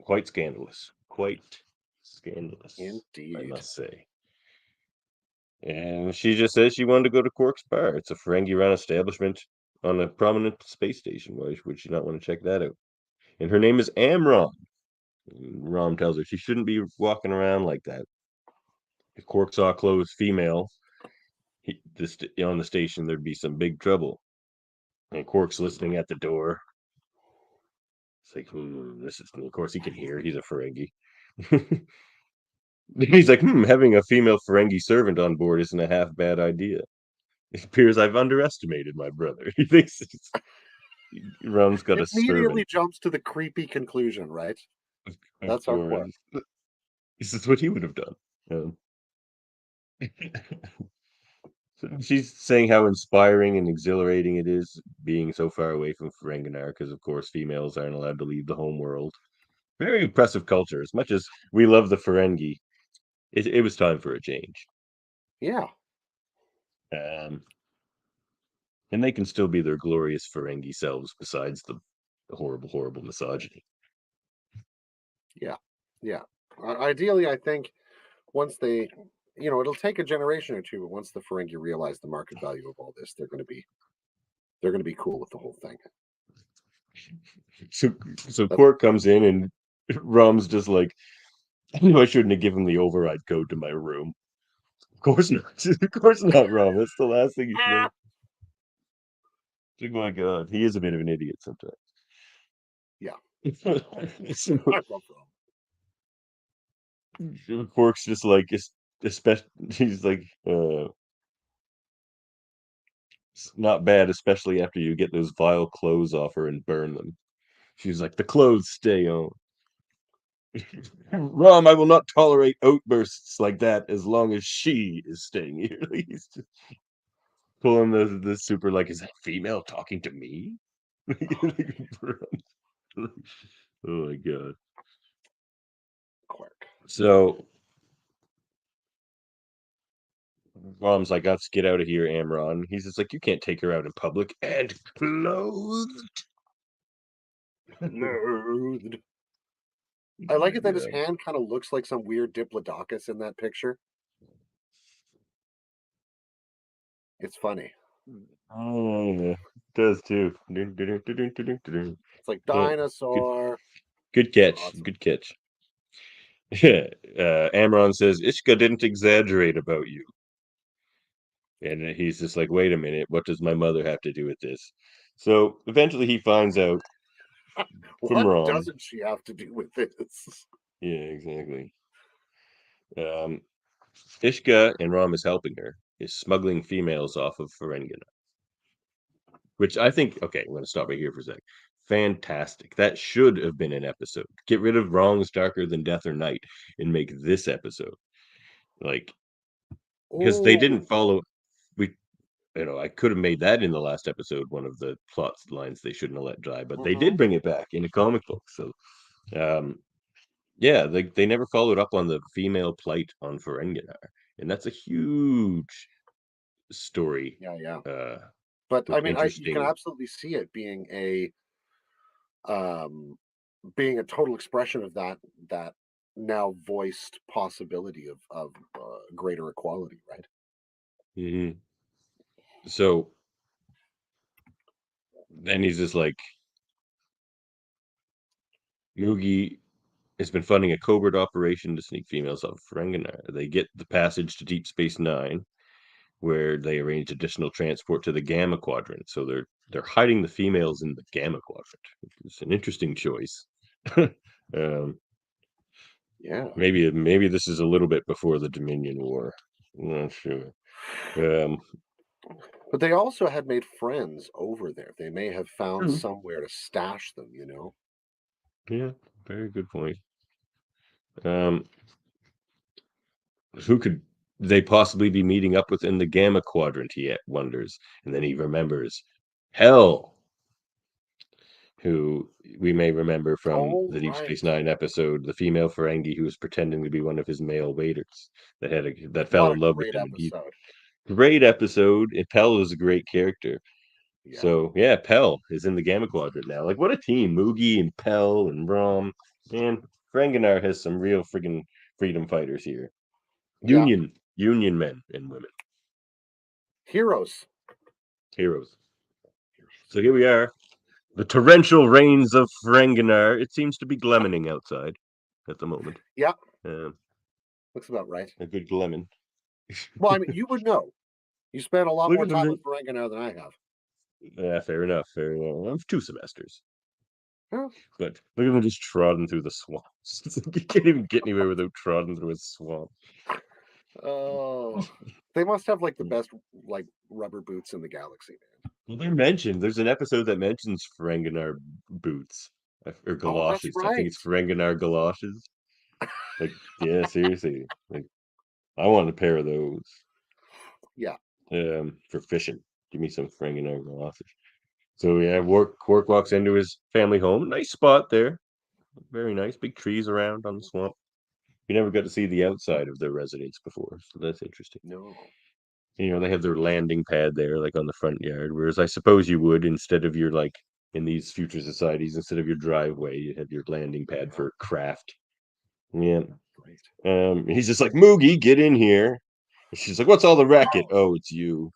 Quite scandalous. Quite scandalous, I Indeed. must say. And she just says she wanted to go to Quark's bar. It's a Ferengi run establishment on a prominent space station. Why would she not want to check that out? And her name is Amron. Rom tells her she shouldn't be walking around like that. If Quark saw a clothes female on the station, there'd be some big trouble. And Quark's listening at the door. It's like, this is, of course, he can hear. He's a Ferengi. He's like, having a female Ferengi servant on board isn't a half bad idea. It appears I've underestimated my brother. He thinks Rom's got a Immediately servant. jumps to the creepy conclusion, right? Of That's our Quark. course. This is what he would have done. Um, So she's saying how inspiring and exhilarating it is being so far away from Ferenginar, because of course females aren't allowed to leave the home world. Very impressive culture. As much as we love the Ferengi, it was time for a change. Yeah. Um, and they can still be their glorious Ferengi selves besides the horrible, horrible misogyny. Yeah. Yeah. Ideally, I think once they, it'll take a generation or two, but once the Ferengi realize the market value of all this, they're going to be cool with the whole thing. So That's Quark comes in and Rom's just like, I knew I shouldn't have given the override code to my room. Of course not. Of course not, Rom. That's the last thing you should have. Oh my God, he is a bit of an idiot sometimes. yeah. So, I love Quark's just like, especially, he's like, it's not bad, especially after you get those vile clothes off her and burn them. She's like, the clothes stay on. Rom, I will not tolerate outbursts like that as long as she is staying here. He's just pulling the super like, is that female talking to me? Oh my god. Quark. So Rom's like, let's get out of here, Amron. He's just like, you can't take her out in public and clothed. Loathed. I like it that his Yeah. hand kind of looks like some weird Diplodocus in that picture. It's funny. Oh, yeah. It does too. It's like Good, dinosaur. good catch. Awesome. Good catch. Yeah. Amron says, Ishka didn't exaggerate about you. And he's just like, wait a minute, what does my mother have to do with this? So eventually he finds out from What Rom. doesn't she have to do with this? Yeah, exactly. Ishka, and Rom is helping her, is smuggling females off of Ferenginar. Which I think, okay, I'm going to stop right here for a sec. Fantastic. That should have been an episode. Get rid of Wrongs Darker Than Death or Night and make this episode. Like, because they didn't Oh, follow. I could have made that in the last episode one of the plot lines they shouldn't have let die, but they did bring it back in a comic book. So, yeah, they never followed up on the female plight on Ferenginar, and that's a huge story. yeah. Uh, But I mean, you can interesting. absolutely see it being a total expression of that now voiced possibility of greater equality, right? Mhm. So then he's just like, Mugi has been funding a covert operation to sneak females off Ferenginar. They get the passage to Deep Space Nine, where they arrange additional transport to the Gamma Quadrant. So they're hiding the females in the Gamma Quadrant. It's an interesting choice. um, Yeah. maybe this is a little bit before the Dominion War. I'm not sure. Um, But they also had made friends over there. They may have found True. somewhere to stash them, you know? Yeah, very good point. Um, who could they possibly be meeting up with in the Gamma Quadrant? He wonders, and then he remembers Hell, who we may remember from Oh, the Deep Space right. Nine episode, the female Ferengi who was pretending to be one of his male waiters that fell What a in love with great him. And he episode. great episode. And Pell is a great character. Yeah. So yeah, Pell is in the Gamma Quadrant now. Like what a team! Moogie and Pell and Rom. Man, Ferenginar has some real friggin' freedom fighters here. Yeah. Union men and women. Heroes. Heroes. So here we are. The torrential rains of Ferenginar. It seems to be gleaming outside at the moment. Yeah. Um, Looks about right. a good gleaming. Well, I mean, you would know. You spent a lot Look more at them. time with Ferengi than I have. Yeah, fair enough. Fair enough. 2 semesters. Huh? But look at them just trotting through the swamps. You can't even get anywhere without trotting through a swamp. Oh, they must have like the best like rubber boots in the galaxy, man. Well, they're mentioned. There's an episode that mentions Ferenginar boots or Oh, that's galoshes. I think right. it's Ferenginar galoshes. Like, yeah, seriously. Like, I want a pair of those. Yeah. For fishing. Give me some Ferenginar galoshes. So yeah, Quark walks into his family home. Nice spot there. Very nice. Big trees around on the swamp. We never got to see the outside of their residence before, so that's interesting. No. They have their landing pad there, like on the front yard. Whereas I suppose you would, instead of your like in these future societies, instead of your driveway, you have your landing pad Yeah. for craft. Yeah. Right. He's just like, Moogie, get in here. And she's like, what's all the racket? Oh, it's you.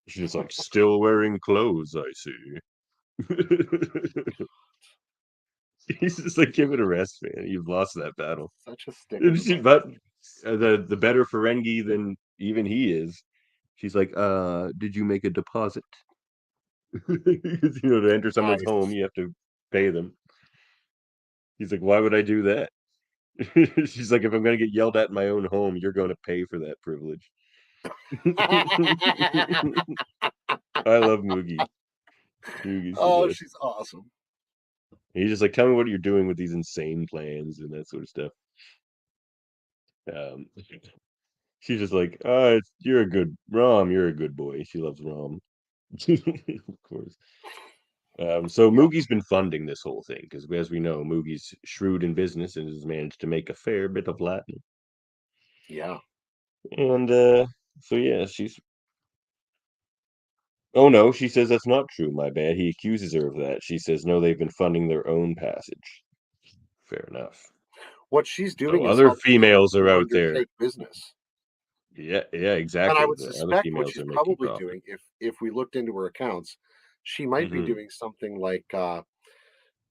She's like, still wearing clothes, I see. He's just like, give it a rest, man. You've lost that battle. Such a stick in the mud. But the better Ferengi than even he is. She's like, did you make a deposit? To enter someone's home, Nice. you have to pay them. He's like, why would I do that? She's like, if I'm going to get yelled at in my own home, you're going to pay for that privilege. I love Moogie. Moogie's the Oh, best. she's awesome. He's just like, tell me what you're doing with these insane plans and that sort of stuff. She's just like, you're a good boy. She loves Rom. Of course. So Moogie's been funding this whole thing because, as we know, Moogie's shrewd in business and has managed to make a fair bit of Latin. Yeah. And so yeah, she's. Oh no, she says that's not true. My bad. He accuses her of that. She says no, they've been funding their own passage. Fair enough. What she's doing So is other helping him females are to out there. undertake business. Yeah, And I exactly. would The other suspect what females she's are making probably profit. doing, if we looked into her accounts, she might be Mm-hmm. doing something like the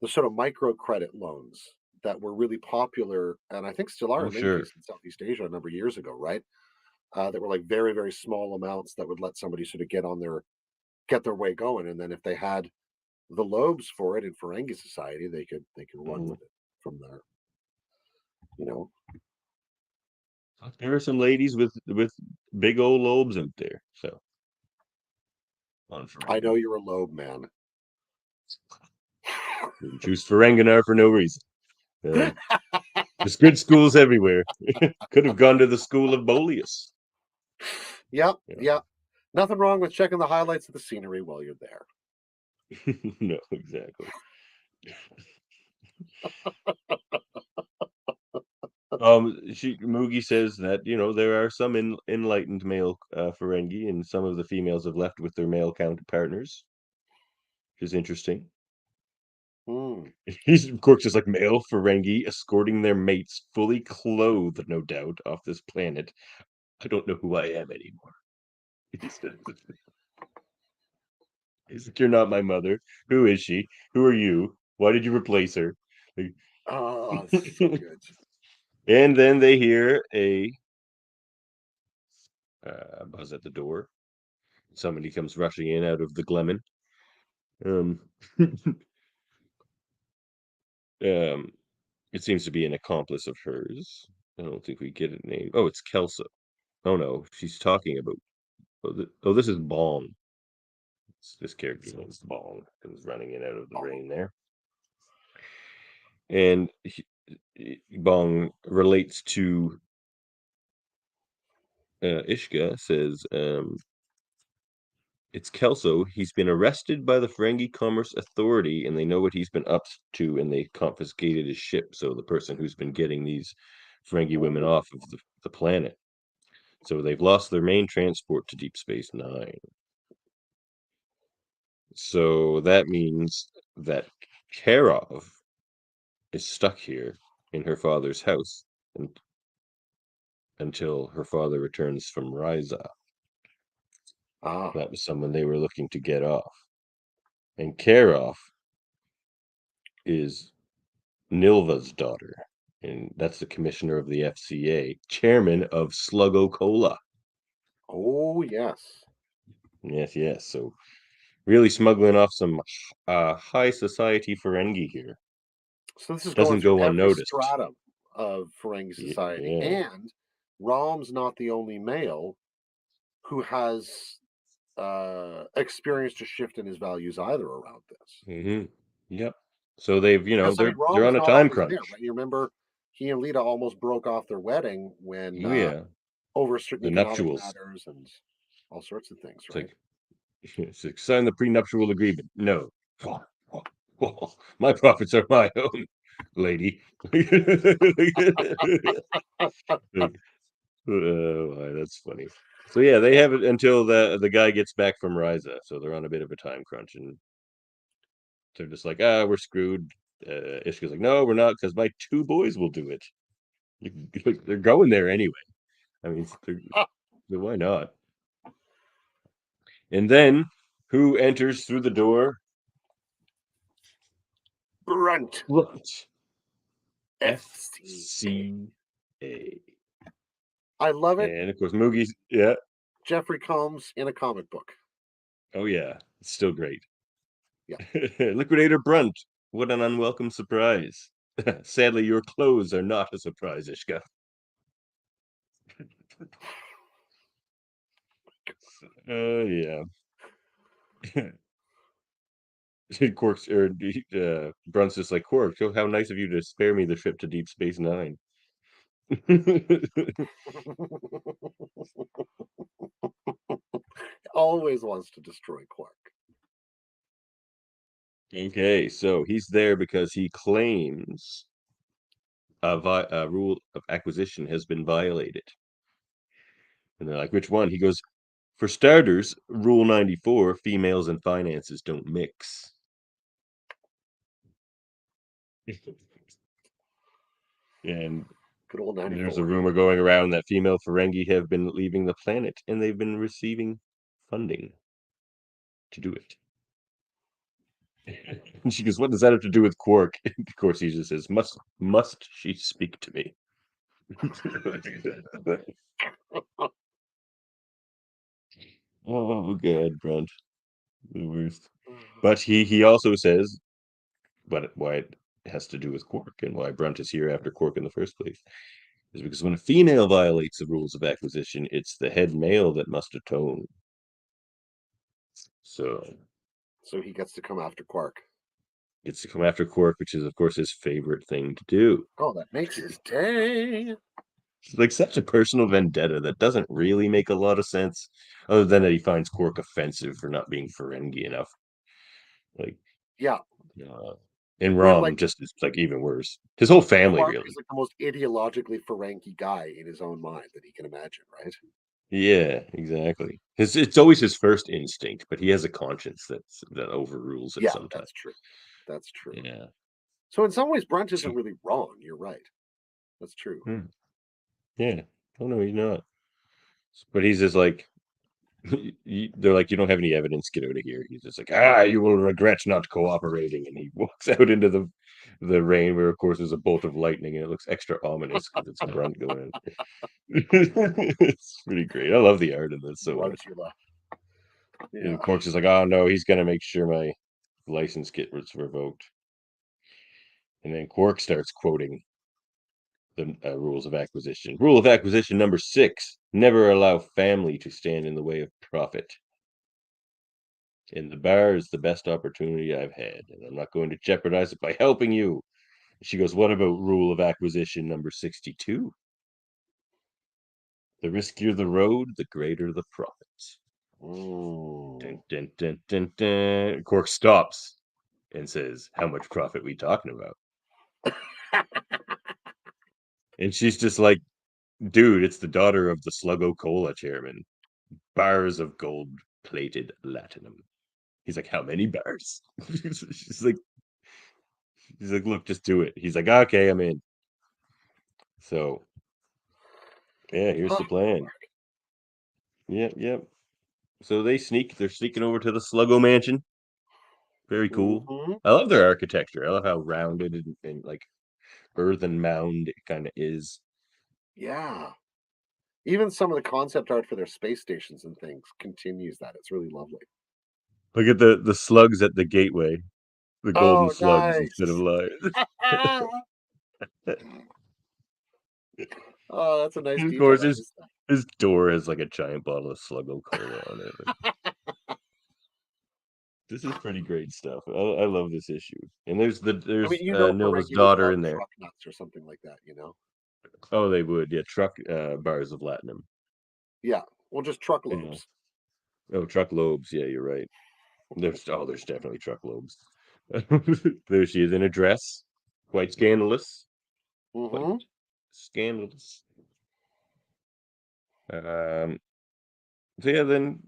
sort of microcredit loans that were really popular, and I think still are Oh in many sure. cases in Southeast Asia a number of years ago, right? That were like very, very small amounts that would let somebody sort of get their way going, and then if they had the lobes for it in Ferengi society, they could run Mhm. with it from there. You know, There are some ladies with big old lobes out there. So on I know Ferengi. you're a lobe man. Didn't choose Ferenginar for no reason. There's good schools everywhere. Could have gone to the school of Boleus. Yep, Yeah. yep. Nothing wrong with checking the highlights of the scenery while you're there. No, exactly. Moogie says that there are some enlightened male Ferengi, and some of the females have left with their male counterpartners, which is interesting. Hmm. He's of course just like male Ferengi escorting their mates, fully clothed, no doubt, off this planet. I don't know who I am anymore. He's like, you're not my mother. Who is she? Who are you? Why did you replace her? Like, Oh, so good. and then they hear a buzz at the door. Somebody comes rushing in out of the Glemin. Um, um, it seems to be an accomplice of hers. I don't think we get a name. Oh, it's Kelso. Oh no, she's talking about. This is Bong. This character's name is Bong. Comes running in out of the rain there, and Bong relates to Ishka. Says, it's Kelso. He's been arrested by the Ferengi Commerce Authority, and they know what he's been up to, and they confiscated his ship. So the person who's been getting these Ferengi women Oh, off of the planet. So they've lost their main transport to Deep Space Nine. So that means that Karov is stuck here in her father's house until her father returns from Ryza. ah, That was someone they were looking to get off. And Karov is Nilva's daughter, and that's the commissioner of the FCA, chairman of Sluggo Cola. oh yes. Yes, yes. So really smuggling off some high society Ferengi here. So this is going Doesn't through go every unnoticed. stratum of Ferengi society, Yeah. and Rom's not the only male who has experienced a shift in his values either around this. Yep. So they've, Because I mean, Rom they're is on a not time always there, crunch. right? You remember he and Lita almost broke off their wedding when Oh yeah, over certain the economic nuptials. matters and all sorts of things, It's right? like it's like sign the prenuptial agreement. No. My profits are my own, lady. Like, that's funny. So yeah, they have it until the guy gets back from Ryza, so they're on a bit of a time crunch, and they're just like, we're screwed. Ishka's like, no, we're not, because my two boys will do it. Like, they're going there anyway. I mean, why not? And then, who enters through the door? Brunt What? FCA. FCA. I love it. And of course, Moogie's, yeah. Jeffrey Combs in a comic book. Oh, yeah. It's still great. Yeah. Liquidator Brunt. What an unwelcome surprise. Sadly, your clothes are not a surprise, Ishka. Oh, yeah. Quark's or Brunt's just like, Quark, how nice of you to spare me the trip to Deep Space Nine. Always wants to destroy Quark. Okay, so he's there because he claims a rule of acquisition has been violated. And they're like, which one? He goes, for starters, Rule 94, females and finances don't mix. And Good old 94. there's a rumor going around that female Ferengi have been leaving the planet, and they've been receiving funding to do it. And she goes, what does that have to do with Quark? Of course, he just says, must she speak to me? Oh, God, Brunt. The worst. But he also says, why it has to do with Quark and why Brunt is here after Quark in the first place is because when a female violates the rules of acquisition, it's the head male that must atone. So he gets to come after Quark. Gets to come after Quark, which is, of course, his favorite thing to do. Oh, that makes his day. It's like such a personal vendetta that doesn't really make a lot of sense, other than that he finds Quark offensive for not being Ferengi enough. Like, yeah. And Rom just is like even worse. His whole family Quark really is like the most ideologically Ferengi guy in his own mind that he can imagine, right? Yeah, exactly. It's always his first instinct, but he has a conscience that overrules it sometimes. That's true. That's true. Yeah. So in some ways, Brunt isn't really wrong. You're right. That's true. Yeah. Oh no, he's not. But he's just like, they're like, you don't have any evidence, get out of here. He's just like, you will regret not cooperating, and he walks out into the rain, where of course there's a bolt of lightning, and it looks extra ominous because it's Brunt going in. It's pretty great. I love the art of this so much. Yeah. And Quark's is like, oh no, he's gonna make sure my license gets revoked. And then Quark starts quoting the rules of acquisition. Rule of acquisition number 6: never allow family to stand in the way of profit. And the bar is the best opportunity I've had, and I'm not going to jeopardize it by helping you. She goes, what about rule of acquisition number 62? The riskier the road, the greater the profits. Dun, dun, dun, dun, dun. Quark stops and says, how much profit we talking about? And she's just like, dude, it's the daughter of the Sluggo-Cola chairman. Bars of gold-plated latinum. He's like, how many bars? She's like, look, just do it. He's like, okay, I'm in. So, yeah, here's the plan. Yep. So they're sneaking over to the Sluggo mansion. Very cool. I love their architecture. I love how rounded and like earthen mound it kind of is. Yeah. Even some of the concept art for their space stations and things continues that. It's really lovely. Look at the slugs at the gateway. The golden slugs instead of lions. Oh, that's a nice Of detail. course, his door has like a giant bottle of Sluggo-Cola on it. This is pretty great stuff. I love this issue. And there's Nilva's daughter in there. Truck nuts or something like that, you know? Oh, they would. Yeah, truck bars of latinum. Yeah, well, just truck lobes. Oh, truck lobes. Yeah, you're right. There's definitely truck lobes. There she is in a dress. Quite scandalous. Quite scandalous. So yeah, then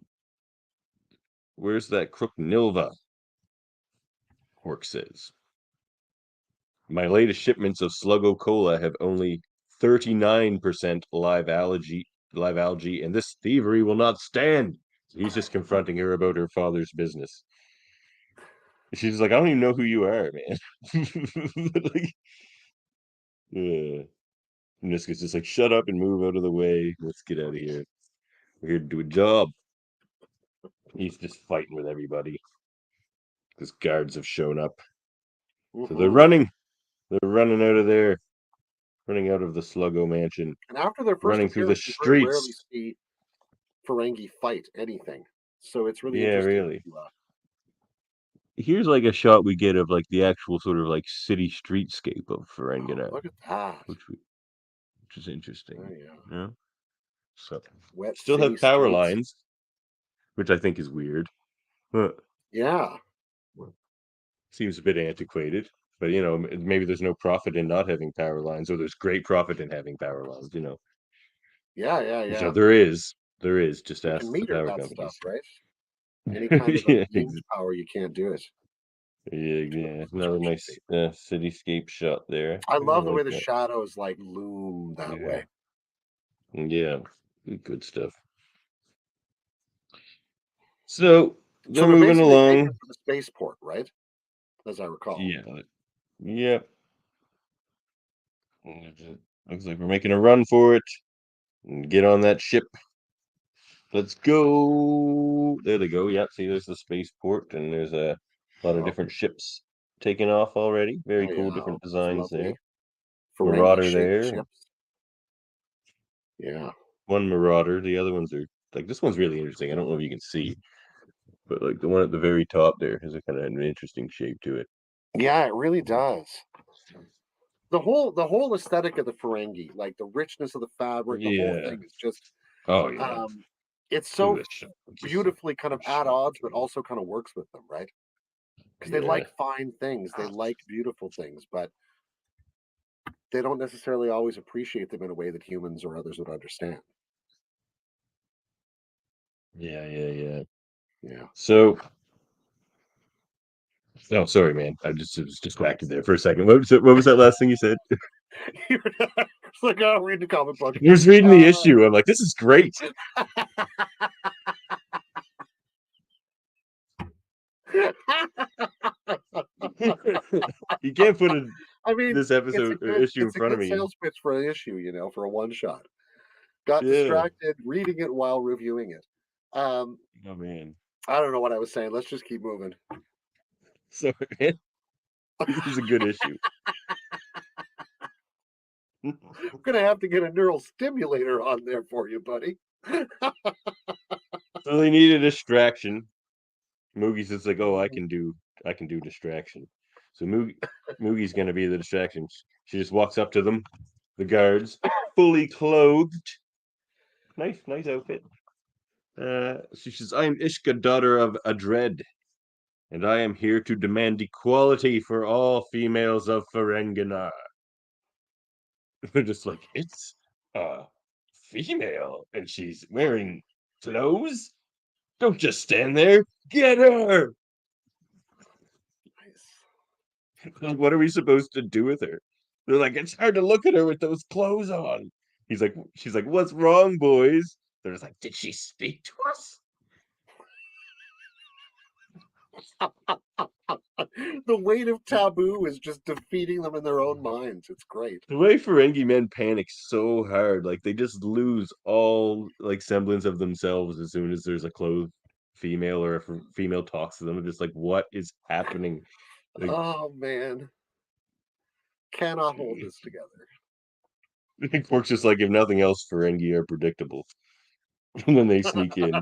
where's that crook Nilva? Quark says, my latest shipments of Sluggo-Cola have only 39% live algae, and this thievery will not stand. He's just confronting her about her father's business. She's like, I don't even know who you are, man. Like, and Niska's just like, shut up and move out of the way. Let's get out of here. We're here to do a job. He's just fighting with everybody because guards have shown up. So they're running. They're running out of there. Running out of the Sluggo mansion. And after their first running through the streets, you rarely see Ferengi fight anything. So it's really interesting. Really. here's like a shot we get of like the actual sort of like city streetscape of Oh, Ferenginar, look at that. which is interesting. Oh, yeah. Yeah. So Wet still city have power streets. lines, which I think is weird. But Yeah. seems a bit antiquated. But you know, maybe there's no profit in not having power lines, or there's great profit in having power lines. You know. Yeah. So there is. Just You ask can the meter power that stuff, companies. right? Any kind of Yeah, wind power, you can't do it. yeah. It's Another pretty nice cheap. cityscape shot there. I I love the way like the that. shadows like loom that way. Yeah, good stuff. So So they're they're moving basically making along. for the spaceport, right? As I recall. Yeah. Looks like we're making a run for it. Get on that ship. Let's go. There they go. Yeah, see, there's the spaceport, and there's a lot of Oh, different ships taking off already. Very oh cool, yeah. different Those designs there. lovely Ferengi Marauder shaped there. ships. Yeah. One Marauder. The other ones are like this one's really interesting. I don't know if you can see, but like the one at the very top there has a kind of an interesting shape to it. Yeah, it really does. The whole aesthetic of the Ferengi, like the richness of the fabric, the whole Yeah. thing is just Oh yeah. it's Look so at this shot. Just beautifully kind of a at shot odds, but between. also kind of works with them, right? Because they Yeah. like fine things, they like beautiful things, but they don't necessarily always appreciate them in a way that humans or others would understand. Yeah. Yeah. So, oh, sorry, man. I just was distracted there for a second. What was that last thing you said? It's like, oh, read the comic book. I was reading the issue. I'm like, this is great. You can't put I mean, this episode or issue in it's a front of good me. sales pitch for an issue, for a one shot. Got Yeah. distracted reading it while reviewing it. Oh man. I don't know what I was saying. Let's just keep moving. Sorry, man. This is a good issue. I'm gonna have to get a neural stimulator on there for you, buddy. So they need a distraction. Moogie's just like, oh, I can do distraction. So Moogie's gonna be the distraction. She just walks up to them, the guards, fully clothed. Nice outfit. She says, I am Ishka, daughter of Adred, and I am here to demand equality for all females of Ferenginar. They're just like, it's a female, and she's wearing clothes? Don't just stand there. Get her! Like, what are we supposed to do with her? They're like, it's hard to look at her with those clothes on. She's like, what's wrong, boys? They're just like, did she speak to us? The weight of taboo is just defeating them in their own minds. It's great. The way Ferengi men panic so hard, like they just lose all like semblance of themselves as soon as there's a clothed female or a female talks to them. They're just like, what is happening? Like, Oh man, cannot hold this together. Quark's just like, if nothing else, Ferengi are predictable. And then they sneak in.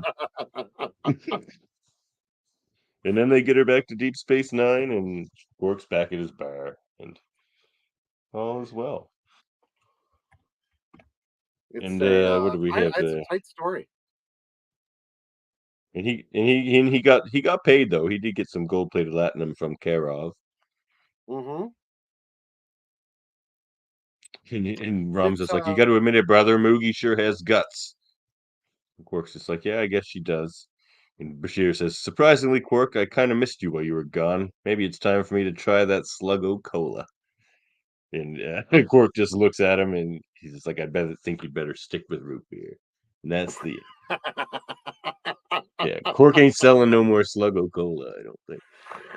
And then they get her back to Deep Space Nine, and Quark's back at his bar, and all is well. It's And a what do we have it's there? a tight story. And he got paid though. He did get some gold plated latinum from Karov. Mm-hmm. And Rom's It's just like, you got to admit it, brother. Moogie sure has guts. And Quark's just like, yeah, I guess she does. And Bashir says, surprisingly, Quark, I kind of missed you while you were gone. Maybe it's time for me to try that Sluggo Cola. And Quark just looks at him, and he's just like, I better think you better stick with root beer. And that's the yeah. Quark ain't selling no more Sluggo Cola, I don't think.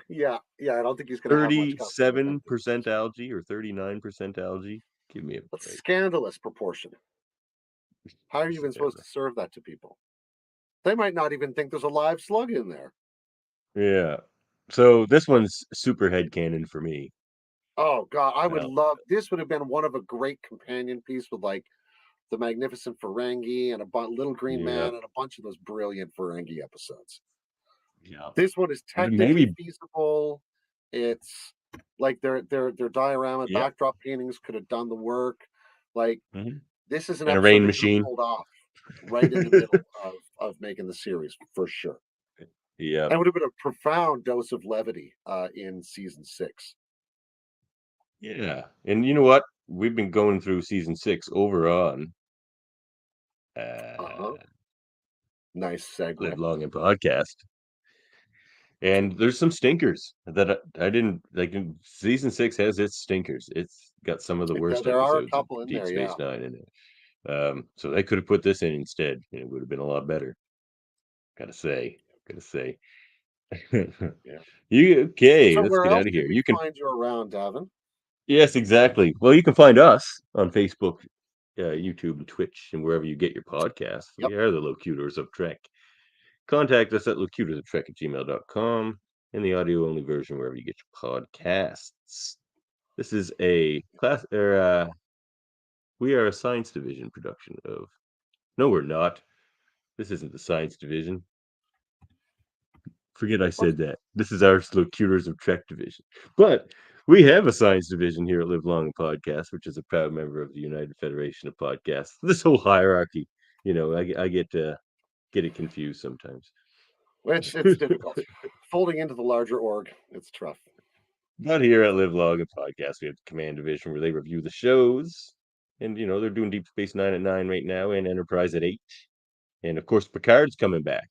yeah. I don't think he's going to have much company with them. 37% algae or 39% algae. Give me a That's break. scandalous proportion. How are you even supposed to serve that to people? They might not even think there's a live slug in there. Yeah. So this one's super headcanon for me. Oh god, I would Well, love this. Would have been one of a great companion piece with like the Magnificent Ferengi and a little green yeah. man and a bunch of those brilliant Ferengi episodes. Yeah. This one is technically Maybe. feasible. It's like their diorama Yeah. backdrop paintings could have done the work. Like Mhm. this is an And a episode rain they could have machine. pulled off right in the middle of making the series for sure. Yeah. And it would have been a profound dose of levity in season 6. Yeah. And you know what? We've been going through season 6 over on Uh-huh. uh Nice segue. Live Long and Podcast. And there's some stinkers that I didn't like. Season 6 has its stinkers. It's got some of the worst There are a episodes of couple in Deep there, yeah. Space Nine in it. So they could have put this in instead, and it would have been a lot better. Gotta say. Yeah. You okay? So Let's where get else out of can here. we You can find you around, Davin? Yes, exactly. Well, you can find us on Facebook, YouTube, and Twitch, and wherever you get your podcasts. Yep. We are the Locutors of Trek. Contact us at locutorsoftrek@gmail.com in the audio only version wherever you get your podcasts. This is a class, or we are a science division production of. No, we're not. This isn't the science division. Forget I said that. This is our Locutors of Trek division. But we have a science division here at Live Long and Podcast, which is a proud member of the United Federation of Podcasts. This whole hierarchy, I get it confused sometimes. Which it's difficult. Folding into the larger org, it's tough. Not here at Live Long and Podcast. We have the Command Division where they review the shows. And, they're doing Deep Space Nine at 9 right now and Enterprise at 8. And, of course, Picard's coming back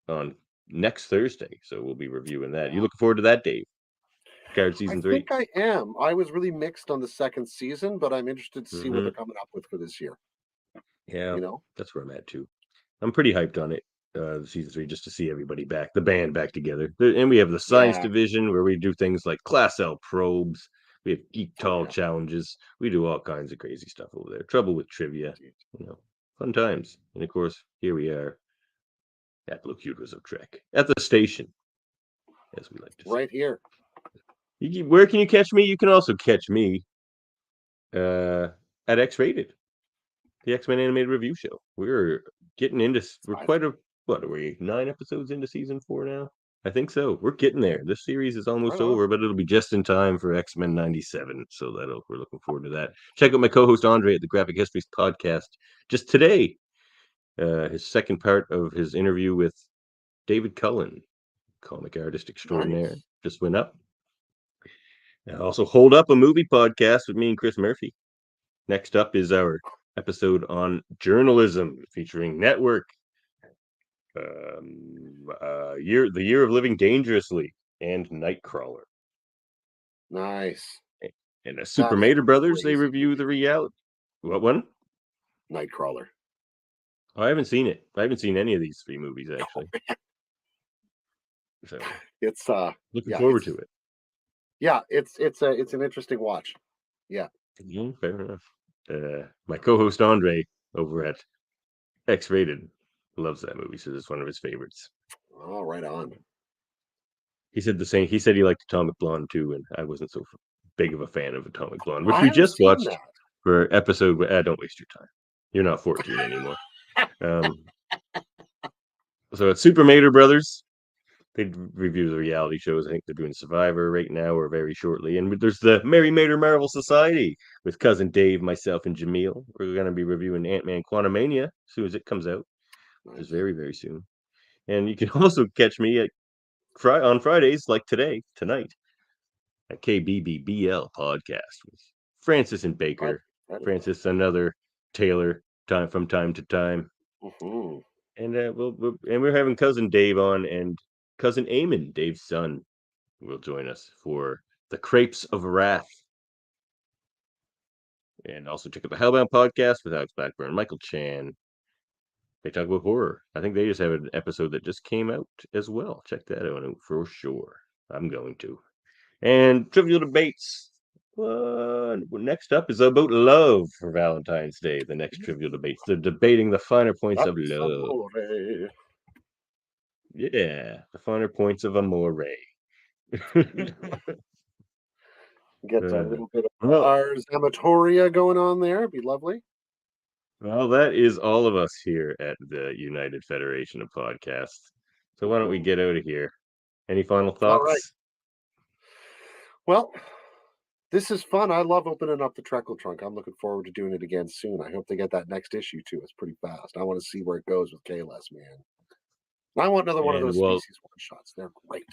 on next Thursday. So we'll be reviewing that. You looking forward to that, Dave? Picard I Season 3. think I am. I was really mixed on the second season, but I'm interested to see what they're coming up with for this year. Yeah, You know? that's where I'm at, too. I'm pretty hyped on it, Season 3, just to see everybody back, the band back together. And we have the Science Yeah. Division where we do things like Class L probes. We have Geek Tall yeah. challenges. We do all kinds of crazy stuff over there. Trouble with trivia, fun times. And of course, here we are at Locutors of Trek at the station, as we like to say. Right here. Where can you catch me? You can also catch me at X Rated, the X-Men animated review show. We're quite what are we, 9 episodes into season 4 now? I think so. We're getting there. This series is almost over, but it'll be just in time for X-Men 97. So we're looking forward to that. Check out my co-host Andre at the Graphic Histories podcast just today. His second part of his interview with David Cullen, comic artist extraordinaire, just went up. And also Hold Up, a movie podcast with me and Chris Murphy. Next up is our episode on journalism featuring Network. The Year of Living Dangerously and Nightcrawler. Nice. And the Super Mater Brothers, they review the reality. What one? Nightcrawler. Oh, I haven't seen it. I haven't seen any of these 3 movies actually. So it's looking forward to it. Yeah, it's an interesting watch. Yeah. Fair enough. My co-host Andre over at X Rated loves that movie, says it's one of his favorites. Oh, right on. He said the same. He said he liked Atomic Blonde too, and I wasn't so big of a fan of Atomic Blonde, which we just watched for episode. Don't waste your time. You're not 14 anymore. So it's Super Mater Brothers. They review the reality shows. I think they're doing Survivor right now or very shortly. And there's the Merry Mater Marvel Society with cousin Dave, myself, and Jaemeel. We're going to be reviewing Ant-Man Quantumania as soon as it comes out. Which is very, very soon. And you can also catch me on Fridays, like tonight, at KBBBL podcast with Francis and Baker. Francis, another Tailor, from time to time. Mm-hmm. And we're having cousin Dave on, and cousin Eamon, Dave's son, will join us for the Crepes of Wrath. And also check out the Hellbound podcast with Alex Blackburn, Michael Chan. They talk about horror. I think they just have an episode that just came out as well. Check that out for sure. I'm going to. And Trivial Debates. Next up is about love for Valentine's Day. The next Trivial Debates. They're debating the finer points of love. Amore. Yeah, the finer points of amore. Get a little bit of Ars Amatoria going on there. It'd be lovely. Well, that is all of us here at the United Federation of Podcasts. So why don't we get out of here? Any final All right. thoughts? Well, this is fun. I love opening up the Trekle trunk. I'm looking forward to doing it again soon. I hope they get that next issue to us pretty fast. I want to see where it goes with Kalos, man. I want another one of And those well, species one shots. They're great.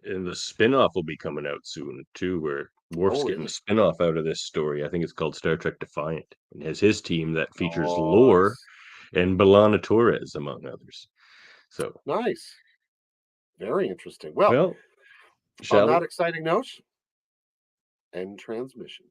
and the spin-off will be coming out soon too, where Worf's Oh, getting a really? spin-off out of this story. I think it's called Star Trek Defiant, and has his team that features Lore Nice. and B'Elanna Torres, among others. So, Nice. Very interesting. Well, well, on shall we? that exciting note, end transmission.